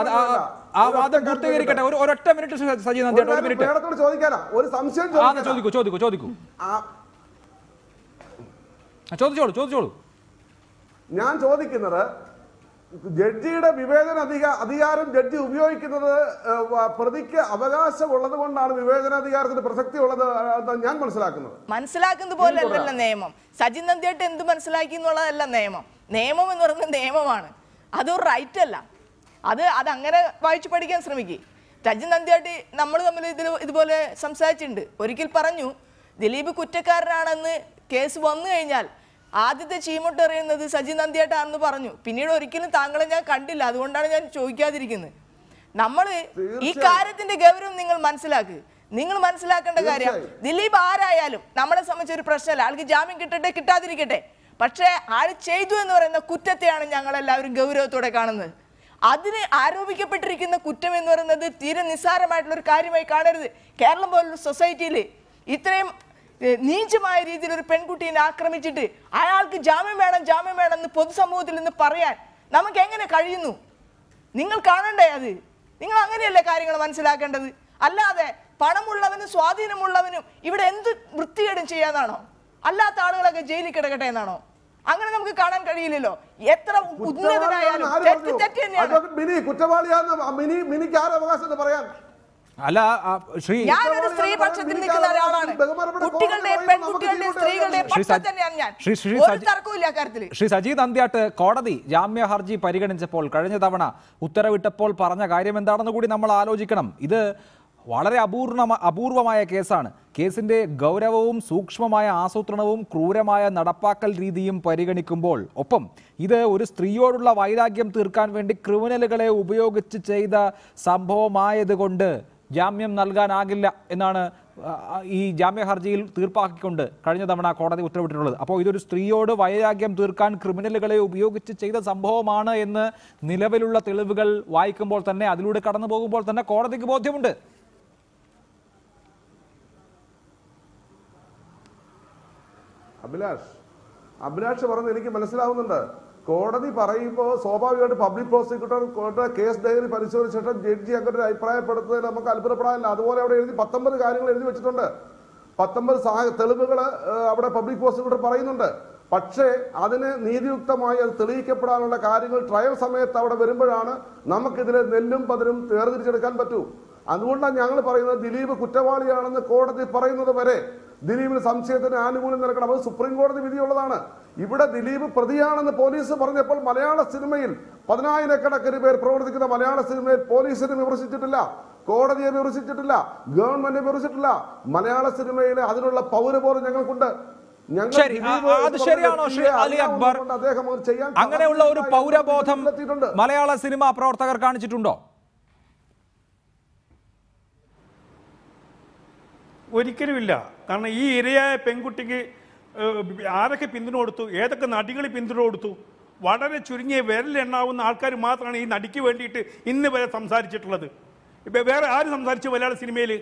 ആ വാദം പൂർത്തീകരിക്കട്ടെ. ഒരൊറ്റ മിനിറ്റ് സജി നന്ദിയായിട്ട്, ഒരു മിനിറ്റ് ചോദിക്കാനാ. ഒരു സംശയം ചോദിക്കൂ. ഞാൻ ചോദിക്കുന്നത്, ജഡ്ജിയുടെ വിവേചന അധികാരം ജഡ്ജി ഉപയോഗിക്കുന്നത് പ്രതിക്ക് അവകാശമുള്ളത് കൊണ്ടാണ് വിവേചനാധികാരത്തിന് പ്രസക്തി ഉള്ളത് ഞാൻ മനസ്സിലാക്കുന്നത് പോലെ അല്ലല്ലോ നിയമം. സജി നന്ദിയായിട്ട് എന്ത് മനസ്സിലാക്കി എന്നുള്ളതല്ല നിയമം. നിയമം എന്ന് പറയുന്നത് നിയമമാണ്, അതൊരു റൈറ്റ് അല്ല. അത് അങ്ങനെ വായിച്ചു പഠിക്കാൻ ശ്രമിക്കുക. സജി നന്ദിയായിട്ട് നമ്മൾ തമ്മിൽ ഇതുപോലെ സംസാരിച്ചിട്ടുണ്ട്. ഒരിക്കൽ പറഞ്ഞു, ദിലീപ് കുറ്റക്കാരനാണെന്ന് കേസ് വന്നു കഴിഞ്ഞാൽ ആദ്യത്തെ ചീമോട്ട് എറിയുന്നത് സജി നന്ദിയായിട്ടാണെന്ന് പറഞ്ഞു. പിന്നീട് ഒരിക്കലും താങ്കളെ ഞാൻ കണ്ടില്ല, അതുകൊണ്ടാണ് ഞാൻ ചോദിക്കാതിരിക്കുന്നത്. നമ്മൾ ഈ കാര്യത്തിന്റെ ഗൗരവം നിങ്ങൾ മനസ്സിലാക്കേണ്ട കാര്യം, ദിലീപ് ആരായാലും നമ്മളെ സംബന്ധിച്ച ഒരു പ്രശ്നമല്ല. ആൾക്ക് ജാമ്യം കിട്ടട്ടെ കിട്ടാതിരിക്കട്ടെ, പക്ഷേ ആൾ ചെയ്തു എന്ന് പറയുന്ന കുറ്റത്തെയാണ് ഞങ്ങൾ എല്ലാവരും ഗൗരവത്തോടെ കാണുന്നത്. അതിന് ആരോപിക്കപ്പെട്ടിരിക്കുന്ന കുറ്റം എന്ന് പറയുന്നത് തീരെ നിസ്സാരമായിട്ടുള്ള ഒരു കാര്യമായി കാണരുത്. കേരളം പോലുള്ള സൊസൈറ്റിയിൽ ഇത്രയും നീചമായ രീതിയിൽ ഒരു പെൺകുട്ടീനെ ആക്രമിച്ചിട്ട് അയാൾക്ക് ജാമ്യം വേണം എന്ന് പൊതുസമൂഹത്തിൽ നിന്ന് പറയാൻ നമുക്ക് എങ്ങനെ കഴിയുന്നു? നിങ്ങൾ കാണണ്ടേ അത്? നിങ്ങൾ അങ്ങനെയല്ലേ കാര്യങ്ങൾ മനസ്സിലാക്കേണ്ടത്? അല്ലാതെ പണമുള്ളവനും സ്വാധീനമുള്ളവനും ഇവിടെ എന്ത് വൃത്തികേടും ചെയ്യാന്നാണോ? അല്ലാത്ത ആളുകളൊക്കെ ജയിലിൽ കിടക്കട്ടെ എന്നാണോ? അങ്ങനെ നമുക്ക് കാണാൻ കഴിയില്ലല്ലോ. എത്ര ഉന്നതനായാലും തെറ്റ് തന്നെയാണ്. അല്ല, ഞാനൊരു സ്ത്രീ പക്ഷത്തിൽ നിൽക്കുന്ന ഒരാളാണ്. കുട്ടികളുടെയും പെൺകുട്ടികളുടെയും സ്ത്രീകളുടെയും പക്ഷം തന്നെയാണ് ഞാൻ. ഒരു തർക്കമില്ല അക്കാര്യത്തിൽ. ശ്രീ സജി നന്ദിയാട്ട്, കോടതി ജാമ്യ ഹർജി പരിഗണിച്ചപ്പോൾ കഴിഞ്ഞ തവണ ഉത്തരവിട്ടപ്പോൾ പറഞ്ഞ കാര്യം എന്താണെന്ന് കൂടി നമ്മൾ ആലോചിക്കണം. ഇത് വളരെ അപൂർവമായ കേസാണ്. കേസിന്റെ ഗൗരവവും സൂക്ഷ്മമായ ആസൂത്രണവും ക്രൂരമായ നടപ്പാക്കൽ രീതിയും പരിഗണിക്കുമ്പോൾ, ഒപ്പം ഇത് ഒരു സ്ത്രീയോടുള്ള വൈരാഗ്യം തീർക്കാൻ വേണ്ടി ക്രിമിനലുകളെ ഉപയോഗിച്ച് ചെയ്ത സംഭവമായതുകൊണ്ട് ജാമ്യം നൽകാനാകില്ല എന്നാണ് ഈ ജാമ്യ ഹർജിയിൽ തീർപ്പാക്കിക്കൊണ്ട് കഴിഞ്ഞ തവണ കോടതി ഉത്തരവിട്ടിട്ടുള്ളത്. അപ്പോൾ ഇതൊരു സ്ത്രീയോട് വൈരാഗ്യം തീർക്കാൻ ക്രിമിനലുകളെ ഉപയോഗിച്ച് ചെയ്ത സംഭവമാണ് എന്ന് നിലവിലുള്ള തെളിവുകൾ വായിക്കുമ്പോൾ തന്നെ, അതിലൂടെ കടന്നു പോകുമ്പോൾ തന്നെ കോടതിക്ക് ബോധ്യമുണ്ട്. അഭിലാഷ് പറഞ്ഞത് എനിക്ക് മനസ്സിലാവുന്നുണ്ട്. കോടതി പറയുമ്പോൾ സ്വാഭാവികമായിട്ട് പബ്ലിക് പ്രോസിക്യൂട്ടർ കേസ് ഡയറി പരിശോധിച്ചിട്ട് ജഡ്ജി അങ്ങനെ ഒരു അഭിപ്രായപ്പെടുത്തുന്നതിൽ നമുക്ക് അത്ഭുതപ്പെടാനില്ല. അതുപോലെ അവിടെ 19 കാര്യങ്ങൾ എഴുതി വെച്ചിട്ടുണ്ട്. 19 തെളിവുകൾ അവിടെ പബ്ലിക് പ്രോസിക്യൂട്ടർ പറയുന്നുണ്ട്. പക്ഷേ അതിന് നീതിയുക്തമായി അത് തെളിയിക്കപ്പെടാനുള്ള കാര്യങ്ങൾ ട്രയൽ സമയത്ത് അവിടെ വരുമ്പോഴാണ് നമുക്കിതിലെ നെല്ലും പതിരും വേർതിരിച്ചെടുക്കാൻ പറ്റൂ. അതുകൊണ്ടാണ് ഞങ്ങൾ പറയുന്നത് ദിലീപ് കുറ്റവാളിയാണെന്ന് കോടതി പറയുന്നത് വരെ ദിലീപിന് സംശയത്തിന് ആനുകൂല്യം നൽകണം. അത് സുപ്രീം കോടതി വിധിയുള്ളതാണ്. ഇവിടെ ദിലീപ് പ്രതിയാണെന്ന് പോലീസ് പറഞ്ഞപ്പോൾ മലയാള സിനിമയിൽ 10,000-കണക്കിന് പേർ പ്രവർത്തിക്കുന്ന മലയാള സിനിമയിൽ പോലീസിനെ വിമർശിച്ചിട്ടില്ല, കോടതിയെ വിമർശിച്ചിട്ടില്ല, ഗവൺമെന്റിനെ വിമർശിച്ചിട്ടില്ല. മലയാള സിനിമയിലെ അതിനുള്ള പൗരബോധം ഞങ്ങൾക്കുണ്ട്. ശരി, അത് ശരിയാണോ ശ്രീ അലി അക്ബർ? അങ്ങനെയുള്ള ഒരു പൗരബോധം മലയാള സിനിമാ പ്രവർത്തകർ കാണിച്ചിട്ടുണ്ടോ? ഒരിക്കലുമില്ല. കാരണം ഈ ഇരയായ പെൺകുട്ടിക്ക് ആരൊക്കെ പിന്തുണ കൊടുത്തു, ഏതൊക്കെ നടികൾ പിന്തുണ കൊടുത്തു? വളരെ ചുരുങ്ങിയ വിരലെണ്ണാവുന്ന ആൾക്കാർ മാത്രമാണ് ഈ നടിക്ക് വേണ്ടിയിട്ട് ഇന്ന് വരെ സംസാരിച്ചിട്ടുള്ളത്. ഇപ്പം വേറെ ആര് സംസാരിച്ചു മലയാള സിനിമയിൽ?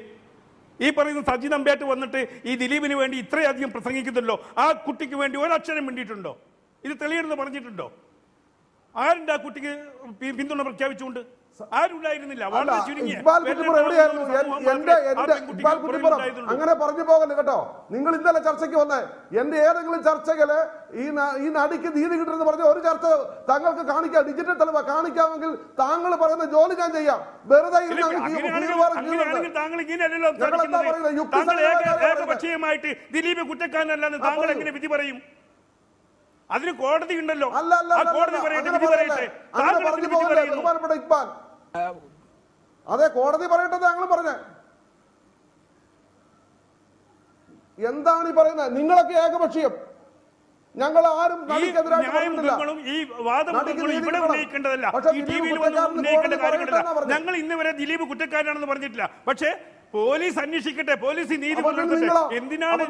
ഈ പറയുന്ന സജി നമ്പ്യാട്ട് വന്നിട്ട് ഈ ദിലീപിന് വേണ്ടി ഇത്രയധികം പ്രസംഗിക്കുന്നുണ്ടല്ലോ, ആ കുട്ടിക്ക് വേണ്ടി ഒരക്ഷരം വേണ്ടിയിട്ടുണ്ടോ? ഇത് തെളിയണമെന്ന് പറഞ്ഞിട്ടുണ്ടോ? ആരുണ്ട് ആ കുട്ടിക്ക് പിന്തുണ പ്രഖ്യാപിച്ചുകൊണ്ട്? ആരുണ്ടായിരുന്നില്ല. വളരെ ചുരുങ്ങിയ അങ്ങനെ പറഞ്ഞു പോകല്ലേ കേട്ടോ. നിങ്ങൾ ഇന്നലെ ചർച്ചയ്ക്ക് വന്നേ, എന്റെ ഏതെങ്കിലും ചർച്ചകള് ഈ നടിക്ക് നീതി കിട്ടുമെന്ന് പറഞ്ഞ ഒരു ചർച്ച താങ്കൾക്ക് കാണിക്കാം, ഡിജിറ്റൽ തെളിവ് കാണിക്കാമെങ്കിൽ താങ്കൾ പറയുന്ന ജോലി ഞാൻ ചെയ്യാം. വെറുതെ ദിലീപ് കുറ്റക്കാരനല്ലെന്ന് താങ്കൾ എങ്ങനെ വിധി പറയും? അതിന് കോടതി ഉണ്ടല്ലോ. അതെ, കോടതി പറയട്ടെ. താങ്കൾ പറഞ്ഞ എന്താണ് ഈ പറയുന്നത്? നിങ്ങളൊക്കെ ഏകപക്ഷീയം. ഞങ്ങൾ ആരും ഞങ്ങൾ ഇന്ന് വരെ ദിലീപ് കുറ്റക്കാരനാണെന്ന് പറഞ്ഞിട്ടില്ല. പക്ഷേ പോലീസ് അന്വേഷിക്കട്ടെ, പോലീസ് നീതി എന്തിനാണ്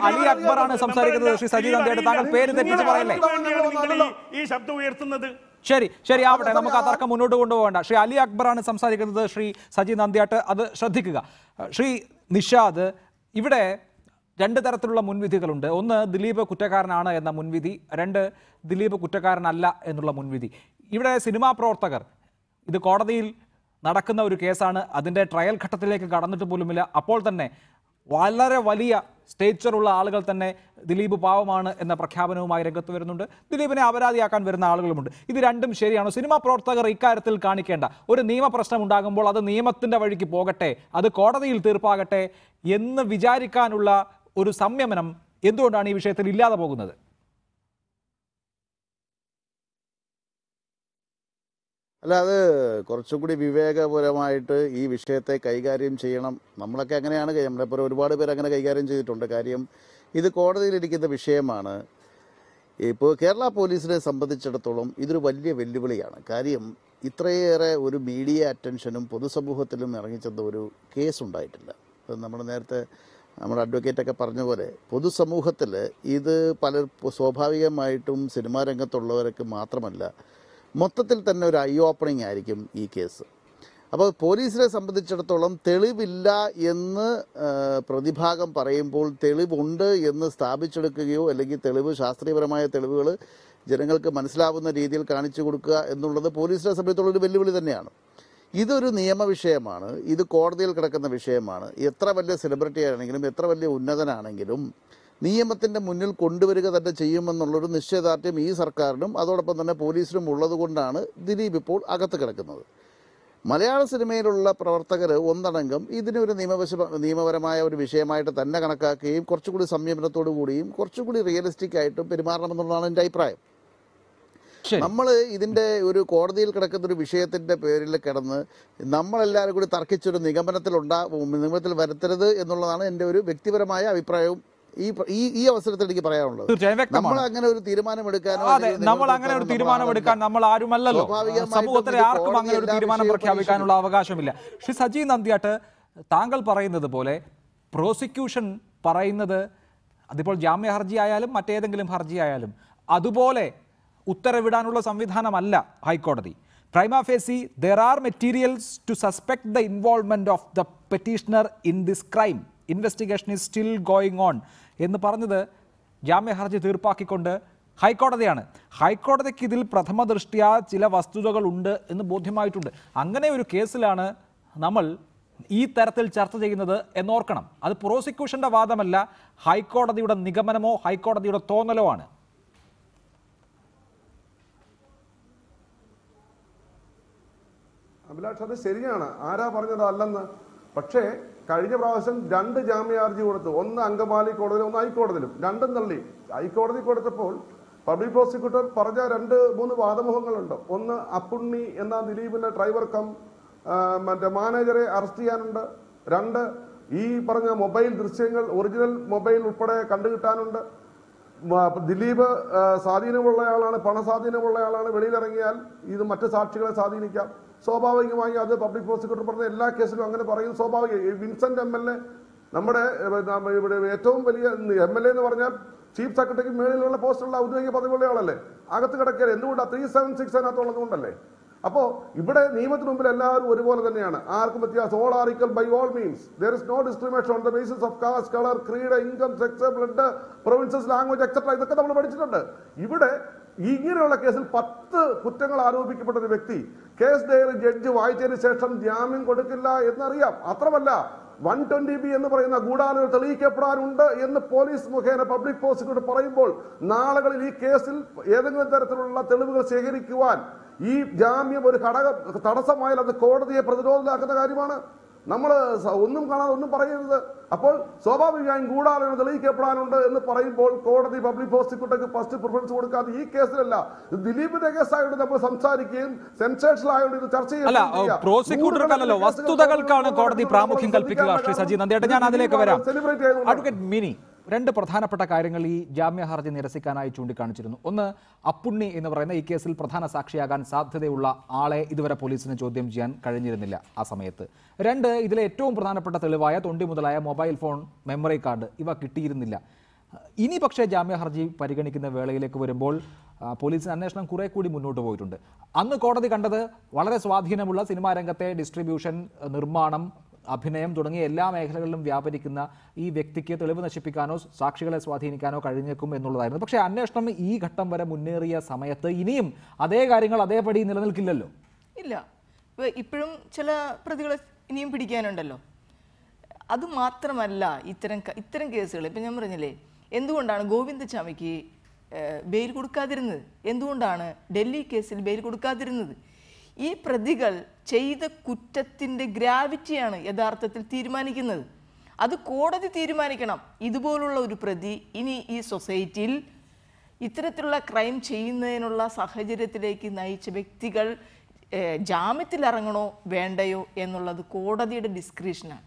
അലി അക്ബർ ആണ് സംസാരിക്കുന്നത്. ശ്രീ സജി നന്ദിയാട്ട്, താങ്കൾ പേര് തെറ്റിച്ച് പറയല്ലേ? ഈ ശബ്ദം ഉയർത്തുന്നത്? ശരി ആവട്ടെ, നമുക്ക് ആ തർക്കം മുന്നോട്ട് കൊണ്ടുപോകേണ്ട. ശ്രീ അലി അക്ബർ ആണ് സംസാരിക്കുന്നത്, ശ്രീ സജി നന്ദിയാട്ട് അത് ശ്രദ്ധിക്കുക. ശ്രീ നിഷാദ്, ഇവിടെ രണ്ട് തരത്തിലുള്ള മുൻവിധികളുണ്ട്. ഒന്ന്, ദിലീപ് കുറ്റക്കാരനാണ് എന്ന മുൻവിധി. രണ്ട്, ദിലീപ് കുറ്റക്കാരനല്ല എന്നുള്ള മുൻവിധി. ഇവിടെ സിനിമാ പ്രവർത്തകർ, ഇത് കോടതിയിൽ നടക്കുന്ന ഒരു കേസാണ്, അതിൻ്റെ ട്രയൽ ഘട്ടത്തിലേക്ക് കടന്നിട്ട് പോലുമില്ല. അപ്പോൾ തന്നെ വളരെ വലിയ സ്റ്റേച്ചറുള്ള ആളുകൾ തന്നെ ദിലീപ് പാവമാണ് എന്ന പ്രഖ്യാപനവുമായി രംഗത്ത് വരുന്നുണ്ട്. ദിലീപിനെ അപരാധിയാക്കാൻ വരുന്ന ആളുകളുമുണ്ട്. ഇത് രണ്ടും ശരിയാണോ? സിനിമാ പ്രവർത്തകർ ഇക്കാര്യത്തിൽ കാണിക്കേണ്ട ഒരു നിയമപ്രശ്നം ഉണ്ടാകുമ്പോൾ അത് നിയമത്തിൻ്റെ വഴിക്ക് പോകട്ടെ, അത് കോടതിയിൽ തീർപ്പാകട്ടെ എന്ന് വിചാരിക്കാനുള്ള ഒരു സംയമനം എന്തുകൊണ്ടാണ് ഈ വിഷയത്തിൽ ഇല്ലാതെ പോകുന്നത്? അല്ല, അത് കുറച്ചും കൂടി വിവേകപരമായിട്ട് ഈ വിഷയത്തെ കൈകാര്യം ചെയ്യണം. നമ്മളൊക്കെ അങ്ങനെയാണ്, നമ്മളിപ്പോൾ ഒരുപാട് പേര് അങ്ങനെ കൈകാര്യം ചെയ്തിട്ടുണ്ട്. കാര്യം ഇത് കോടതിയിലിരിക്കുന്ന വിഷയമാണ്. ഇപ്പോൾ കേരള പോലീസിനെ സംബന്ധിച്ചിടത്തോളം ഇതൊരു വലിയ വെല്ലുവിളിയാണ്. കാര്യം ഇത്രയേറെ ഒരു മീഡിയ അറ്റൻഷനും പൊതുസമൂഹത്തിലും ഇറങ്ങിച്ചെന്ന ഒരു കേസ് ഉണ്ടായിട്ടില്ല. നമ്മൾ നേരത്തെ നമ്മുടെ അഡ്വക്കേറ്റൊക്കെ പറഞ്ഞ പോലെ പൊതുസമൂഹത്തിൽ ഇത് സ്വാഭാവികമായിട്ടും സിനിമാ രംഗത്തുള്ളവർക്ക് മാത്രമല്ല, മൊത്തത്തിൽ തന്നെ ഒരു ഐ ഓപ്പണിംഗ് ആയിരിക്കും ഈ കേസ്. അപ്പോൾ പോലീസിനെ സംബന്ധിച്ചിടത്തോളം തെളിവില്ല എന്ന് പ്രതിഭാഗം പറയുമ്പോൾ തെളിവുണ്ട് എന്ന് സ്ഥാപിച്ചെടുക്കുകയോ അല്ലെങ്കിൽ ശാസ്ത്രീയപരമായ തെളിവുകൾ ജനങ്ങൾക്ക് മനസ്സിലാവുന്ന രീതിയിൽ കാണിച്ചു കൊടുക്കുക എന്നുള്ളത് പോലീസിനെ സംബന്ധിച്ചുള്ളൊരു വെല്ലുവിളി തന്നെയാണ്. ഇതൊരു നിയമവിഷയമാണ്, ഇത് കോടതിയിൽ കിടക്കുന്ന വിഷയമാണ്. എത്ര വലിയ സെലിബ്രിറ്റി ആണെങ്കിലും എത്ര വലിയ ഉന്നതനാണെങ്കിലും നിയമത്തിൻ്റെ മുന്നിൽ കൊണ്ടുവരിക തന്നെ ചെയ്യുമെന്നുള്ളൊരു നിശ്ചയദാർഢ്യം ഈ സർക്കാരിനും അതോടൊപ്പം തന്നെ പോലീസിനും ഉള്ളതുകൊണ്ടാണ് ദിലീപ് ഇപ്പോൾ അകത്ത് കിടക്കുന്നത്. മലയാള സിനിമയിലുള്ള പ്രവർത്തകർ ഒന്നടങ്കം ഇതിനൊരു നിയമപരമായ ഒരു വിഷയമായിട്ട് തന്നെ കണക്കാക്കുകയും കുറച്ചുകൂടി സംയമനത്തോടു കൂടിയും കുറച്ചുകൂടി റിയലിസ്റ്റിക് ആയിട്ടും പെരുമാറണമെന്നുള്ളതാണ് എൻ്റെ അഭിപ്രായം. നമ്മൾ ഇതിൻ്റെ ഒരു കോടതിയിൽ കിടക്കുന്ന ഒരു വിഷയത്തിൻ്റെ പേരിൽ കിടന്ന് നമ്മളെല്ലാവരും കൂടി തർക്കിച്ചൊരു നിഗമനത്തിൽ വരുത്തരുത് എന്നുള്ളതാണ് എൻ്റെ ഒരു വ്യക്തിപരമായ അഭിപ്രായവും ഈ അവസരത്തിൽ എനിക്ക് പറയാനുള്ളത്. നമ്മൾ അങ്ങനെ ഒരു തീരുമാനമെടുക്കാൻ നമ്മൾ ആരുമല്ലല്ലോ, സമൂഹത്തിലെ ആർക്കും അങ്ങനെ ഒരു തീരുമാനം പ്രഖ്യാപിക്കാനുള്ള അവകാശമില്ല. ശ്രീ സജി നന്ദിയാട്ട്, താങ്കൾ പറയുന്നത് പോലെ പ്രോസിക്യൂഷൻ പറയുന്നത്, അതിപ്പോൾ ജാമ്യ ഹർജി ആയാലും മറ്റേതെങ്കിലും ഹർജി ആയാലും അതുപോലെ ഉത്തരവിടാനുള്ള സംവിധാനമല്ല ഹൈക്കോടതി. പ്രൈമാ ഫേസി there are materials to suspect the involvement of the petitioner in this crime. Investigation is still going on എന്ന് പറഞ്ഞത് ജാമ്യ ഹർജി തീർപ്പാക്കിക്കൊണ്ട് ഹൈക്കോടതിയാണ്. ഹൈക്കോടതിക്ക് ഇതിൽ പ്രഥമ ദൃഷ്ട്യാ ചില വസ്തുതകൾ ഉണ്ട് എന്ന് ബോധ്യമായിട്ടുണ്ട്. അങ്ങനെ ഒരു കേസിലാണ് നമ്മൾ ഈ തരത്തിൽ ചർച്ച ചെയ്യുന്നത് എന്നോർക്കണം. അത് പ്രോസിക്യൂഷന്റെ വാദമല്ല, ഹൈക്കോടതിയുടെ നിഗമനമോ ഹൈക്കോടതിയുടെ തോന്നലോ ആണ്. അഭിലാഷ്, അത് ശരിയാണ്. ആരാ പറഞ്ഞത് അല്ലെന്ന്? പക്ഷേ കഴിഞ്ഞ പ്രാവശ്യം 2 ജാമ്യാർജി കൊടുത്തു. ഒന്ന് അങ്കമാലി കോടതിയിലും ഒന്ന് ഹൈക്കോടതിയിലും. രണ്ടും തള്ളി. ഹൈക്കോടതി കൊടുത്തപ്പോൾ പബ്ലിക് പ്രോസിക്യൂട്ടർ പറഞ്ഞ 2-3 വാദമുഖങ്ങളുണ്ട്. ഒന്ന്, അപ്പുണ്ണി എന്ന ദിലീപിന്റെ ഡ്രൈവർ കം മാനേജറെ അറസ്റ്റ് ചെയ്യാനുണ്ട്. 2, ഈ പറഞ്ഞ മൊബൈൽ ദൃശ്യങ്ങൾ ഒറിജിനൽ മൊബൈൽ ഉൾപ്പെടെ കണ്ടുകിട്ടാനുണ്ട്. ദിലീപ് സ്വാധീനമുള്ളയാളാണ്, പണസ്വാധീനമുള്ളയാളാണ്. വെളിയിലിറങ്ങിയാൽ ഇത് മറ്റ് സാക്ഷികളെ സ്വാധീനിക്കാം. സ്വാഭാവികമായി അത് പബ്ലിക് പ്രോസിക്യൂട്ടർ പറഞ്ഞ എല്ലാ കേസിലും അങ്ങനെ പറയും. സ്വാഭാവികം. വിൻസെന്റ് MLA നമ്മുടെ ഇവിടെ ഏറ്റവും വലിയ MLA എന്ന് പറഞ്ഞാൽ ചീഫ് സെക്രട്ടറിക്ക് മേളിലുള്ള പോസ്റ്റുള്ള ഔദ്യോഗിക പദവിയുള്ള ആളല്ലേ, അകത്ത് കിടക്കരുത്. എന്തുകൊണ്ടാണ് 376 അതിനകത്തുള്ളത് കൊണ്ടല്ലേ. അപ്പോൾ ഇവിടെ നിയമത്തിന് മുമ്പിൽ എല്ലാവരും ഒരുപോലെ തന്നെയാണ്, ആർക്കും വ്യത്യാസം. All are equal by all means. There is no discrimination on the basis of caste, colour, creed, income, sex, blood, provinces, language etcetera. ഇതൊക്കെ നമ്മൾ പഠിച്ചിട്ടുണ്ട്. ഇവിടെ ഇങ്ങനെയുള്ള കേസിൽ 10 കുറ്റങ്ങൾ ആരോപിക്കപ്പെട്ട ഒരു വ്യക്തി കേസ് ഡയറി ജഡ്ജ് വായിച്ചതിന് ശേഷം ജാമ്യം കൊടുക്കില്ല എന്നറിയാം. മാത്രമല്ല 120B എന്ന് പറയുന്ന ഗൂഢാലോചന തെളിയിക്കപ്പെടാനുണ്ട് എന്ന് പോലീസ് മുഖേന പബ്ലിക് പ്രോസിക്യൂട്ടർ പറയുമ്പോൾ നാളുകളിൽ ഈ കേസിൽ ഏതെങ്കിലും തരത്തിലുള്ള തെളിവുകൾ ശേഖരിക്കുവാൻ ഈ ജാമ്യം ഒരു തടസ്സമായാൽ അത് കോടതിയെ പ്രതിരോധത്തിലാക്കുന്ന കാര്യമാണ്. നമ്മൾ ഒന്നും കാണാതെ ഒന്നും പറയരുത്. അപ്പോൾ സ്വാഭാവികമായും ഗൂഢാലോചന തെളിയിക്കപ്പെടാനുണ്ട് എന്ന് പറയുമ്പോൾ കോടതി പബ്ലിക് പ്രോസിക്യൂട്ടർക്ക് ഫസ്റ്റ് പ്രിഫറൻസ് കൊടുക്കാതെ ഈ കേസിലല്ല, ദിലീപിന്റെ കേസായിട്ട് നമ്മൾ സംസാരിക്കുകയും സെൻസേഷണൽ ആയതുകൊണ്ട് ഇത് ചർച്ച ചെയ്യുക. പ്രോസിക്യൂട്ടർക്കല്ലോ, വസ്തുതകൾക്കാണ് കോടതി പ്രാമുഖ്യം കൽപ്പിക്കുക. ശ്രീ സജി നന്ദിയേട്ടൻ, ഞാൻ അതിലേക്ക് വരാം. അഡ്വക്കേറ്റ് മിനി, 2 പ്രധാനപ്പെട്ട കാര്യങ്ങൾ ഈ ജാമ്യ ഹർജി നിരസിക്കാനായി ചൂണ്ടിക്കാണിച്ചിരുന്നു. ഒന്ന്, അപ്പുണ്ണി എന്ന് പറയുന്ന ഈ കേസിൽ പ്രധാന സാക്ഷിയാകാൻ സാധ്യതയുള്ള ആളെ ഇതുവരെ പോലീസിന് ചോദ്യം ചെയ്യാൻ കഴിഞ്ഞിരുന്നില്ല ആ സമയത്ത്. 2, ഇതിലെ ഏറ്റവും പ്രധാനപ്പെട്ട തെളിവായ തൊണ്ടി മുതലായ മൊബൈൽ ഫോൺ, മെമ്മറി കാർഡ് ഇവ കിട്ടിയിരുന്നില്ല. ഇനി പക്ഷേ ജാമ്യ ഹർജി പരിഗണിക്കുന്ന വേളയിലേക്ക് വരുമ്പോൾ പോലീസിന് അന്വേഷണം കുറെ കൂടി മുന്നോട്ട് പോയിട്ടുണ്ട്. അന്ന് കോടതി കണ്ടത് വളരെ സ്വാധീനമുള്ള സിനിമാ രംഗത്തെ ഡിസ്ട്രിബ്യൂഷൻ, നിർമ്മാണം, അഭിനയം തുടങ്ങിയ എല്ലാ മേഖലകളിലും വ്യാപരിക്കുന്ന ഈ വ്യക്തിക്ക് തെളിവ് നശിപ്പിക്കാനോ സാക്ഷികളെ സ്വാധീനിക്കാനോ കഴിഞ്ഞേക്കും എന്നുള്ളതായിരുന്നു. പക്ഷേ അന്വേഷണം ഈ ഘട്ടം വരെ മുന്നേറിയ സമയത്ത് ഇനിയും അതേ കാര്യങ്ങൾ അതേപടി നിലനിൽക്കില്ലല്ലോ. ഇല്ല, ഇപ്പോഴും ചില പ്രതികളെ ഇനിയും പിടിക്കാനുണ്ടല്ലോ. അതുമാത്രമല്ല, ഇത്തരം കേസുകൾ ഇപ്പം ഞാൻ പറഞ്ഞില്ലേ, എന്തുകൊണ്ടാണ് ഗോവിന്ദചാമിക്ക് ബെയിൽ കൊടുക്കാതിരുന്നത്, എന്തുകൊണ്ടാണ് ഡൽഹി കേസിൽ ബെയിൽ കൊടുക്കാതിരുന്നത്? ഈ പ്രതികൾ ചെയ്ത കുറ്റത്തിൻ്റെ ഗ്രാവിറ്റിയാണ് യഥാർത്ഥത്തിൽ തീരുമാനിക്കുന്നത്. അത് കോടതി തീരുമാനിക്കണം. ഇതുപോലുള്ള ഒരു പ്രതി ഇനി ഈ സൊസൈറ്റിയിൽ ഇത്തരത്തിലുള്ള ക്രൈം ചെയ്യുന്നതിനുള്ള സാഹചര്യത്തിലേക്ക് നയിച്ച വ്യക്തികൾ ജാമ്യത്തിലിറങ്ങണോ വേണ്ടയോ എന്നുള്ളത് കോടതിയുടെ ഡിസ്ക്രിഷനാണ്.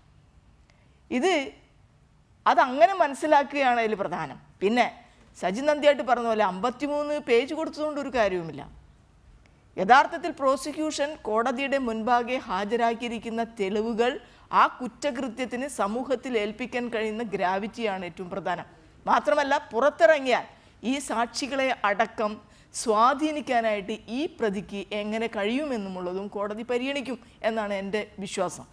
അതങ്ങനെ മനസ്സിലാക്കുകയാണ് അതിൽ പ്രധാനം. പിന്നെ സജി നന്ദിയായിട്ട് പറഞ്ഞ പോലെ 53 പേജ് കൊടുത്തതുകൊണ്ട് ഒരു കാര്യവുമില്ല. യഥാർത്ഥത്തിൽ പ്രോസിക്യൂഷൻ കോടതിയുടെ മുൻപാകെ ഹാജരാക്കിയിരിക്കുന്ന തെളിവുകൾ ആ കുറ്റകൃത്യത്തിന് സമൂഹത്തിൽ ഏൽപ്പിക്കാൻ കഴിയുന്ന ഗ്രാവിറ്റിയാണ് ഏറ്റവും പ്രധാനം. മാത്രമല്ല, പുറത്തിറങ്ങിയാൽ ഈ സാക്ഷികളെ അടക്കം സ്വാധീനിക്കാനായിട്ട് ഈ പ്രതിക്ക് എങ്ങനെ കഴിയുമെന്നുമുള്ളതും കോടതി പരിഗണിക്കും എന്നാണ് എൻ്റെ വിശ്വാസം.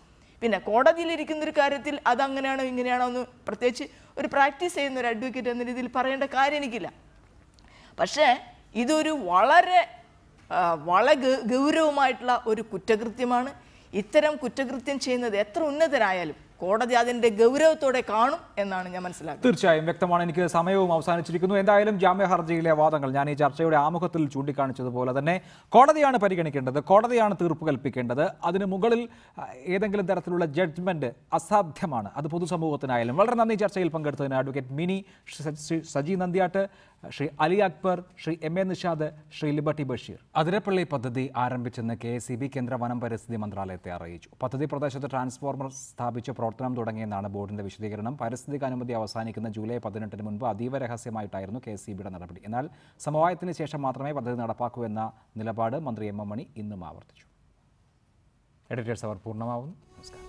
പിന്നെ കോടതിയിലിരിക്കുന്നൊരു കാര്യത്തിൽ അതങ്ങനെയാണോ ഇങ്ങനെയാണോ എന്ന് പ്രത്യേകിച്ച് ഒരു പ്രാക്ടീസ് ചെയ്യുന്ന ഒരു അഡ്വക്കേറ്റ് എന്ന രീതിയിൽ പറയേണ്ട കാര്യം എനിക്കില്ല. പക്ഷേ ഇതൊരു വളരെ ഗൗരവമായിട്ടുള്ള ഒരു കുറ്റകൃത്യമാണ്. ഇത്തരം കുറ്റകൃത്യം ചെയ്യുന്നത് എത്ര ഉന്നതരായാലും കോടതി അതിൻ്റെ ഗൗരവത്തോടെ കാണും എന്നാണ് ഞാൻ മനസ്സിലാക്കുന്നത്. തീർച്ചയായും വ്യക്തമാണ്. എനിക്ക് സമയവും അവസാനിച്ചിരിക്കുന്നു. എന്തായാലും ജാമ്യ ഹർജിയിലെ വാദങ്ങൾ ഞാൻ ഈ ചർച്ചയുടെ ആമുഖത്തിൽ ചൂണ്ടിക്കാണിച്ചതുപോലെ തന്നെ കോടതിയാണ് പരിഗണിക്കേണ്ടത്, കോടതിയാണ് തീർപ്പ് കൽപ്പിക്കേണ്ടത്. അതിന് മുകളിൽ ഏതെങ്കിലും തരത്തിലുള്ള ജഡ്ജ്മെന്റ് അസാധ്യമാണ്. അത് പൊതുസമൂഹത്തിനായാലും. വളരെ നന്ദി ചർച്ചയിൽ പങ്കെടുത്തതിന് advocate Mini, Shri Saji Nandiyattu, Shri Ali Akbar, Shri MA Nishad, Shri Liberty Basheer. Athirappilly പദ്ധതി ആരംഭിച്ചെന്ന് KSEB കേന്ദ്ര വനം പരിസ്ഥിതി മന്ത്രാലയത്തെ അറിയിച്ചു. പദ്ധതി പ്രദേശത്ത് ട്രാൻസ്ഫോർമർ സ്ഥാപിച്ച് പ്രവർത്തനം തുടങ്ങിയെന്നാണ് ബോർഡിന്റെ വിശദീകരണം. പാരിസ്ഥിതിക അനുമതി അവസാനിക്കുന്ന ജൂലൈ 18 മുൻപ് അതീവ രഹസ്യമായിട്ടായിരുന്നു KSEBയുടെ നടപടി. എന്നാൽ സമവായത്തിന് ശേഷം മാത്രമേ പദ്ധതി നടപ്പാക്കൂ എന്ന നിലപാട് മന്ത്രി MM മണി ഇന്നും ആവർത്തിച്ചു. എഡിറ്റേഴ്സ് അവർ പൂർണ്ണമാവുന്നു. നമസ്കാരം.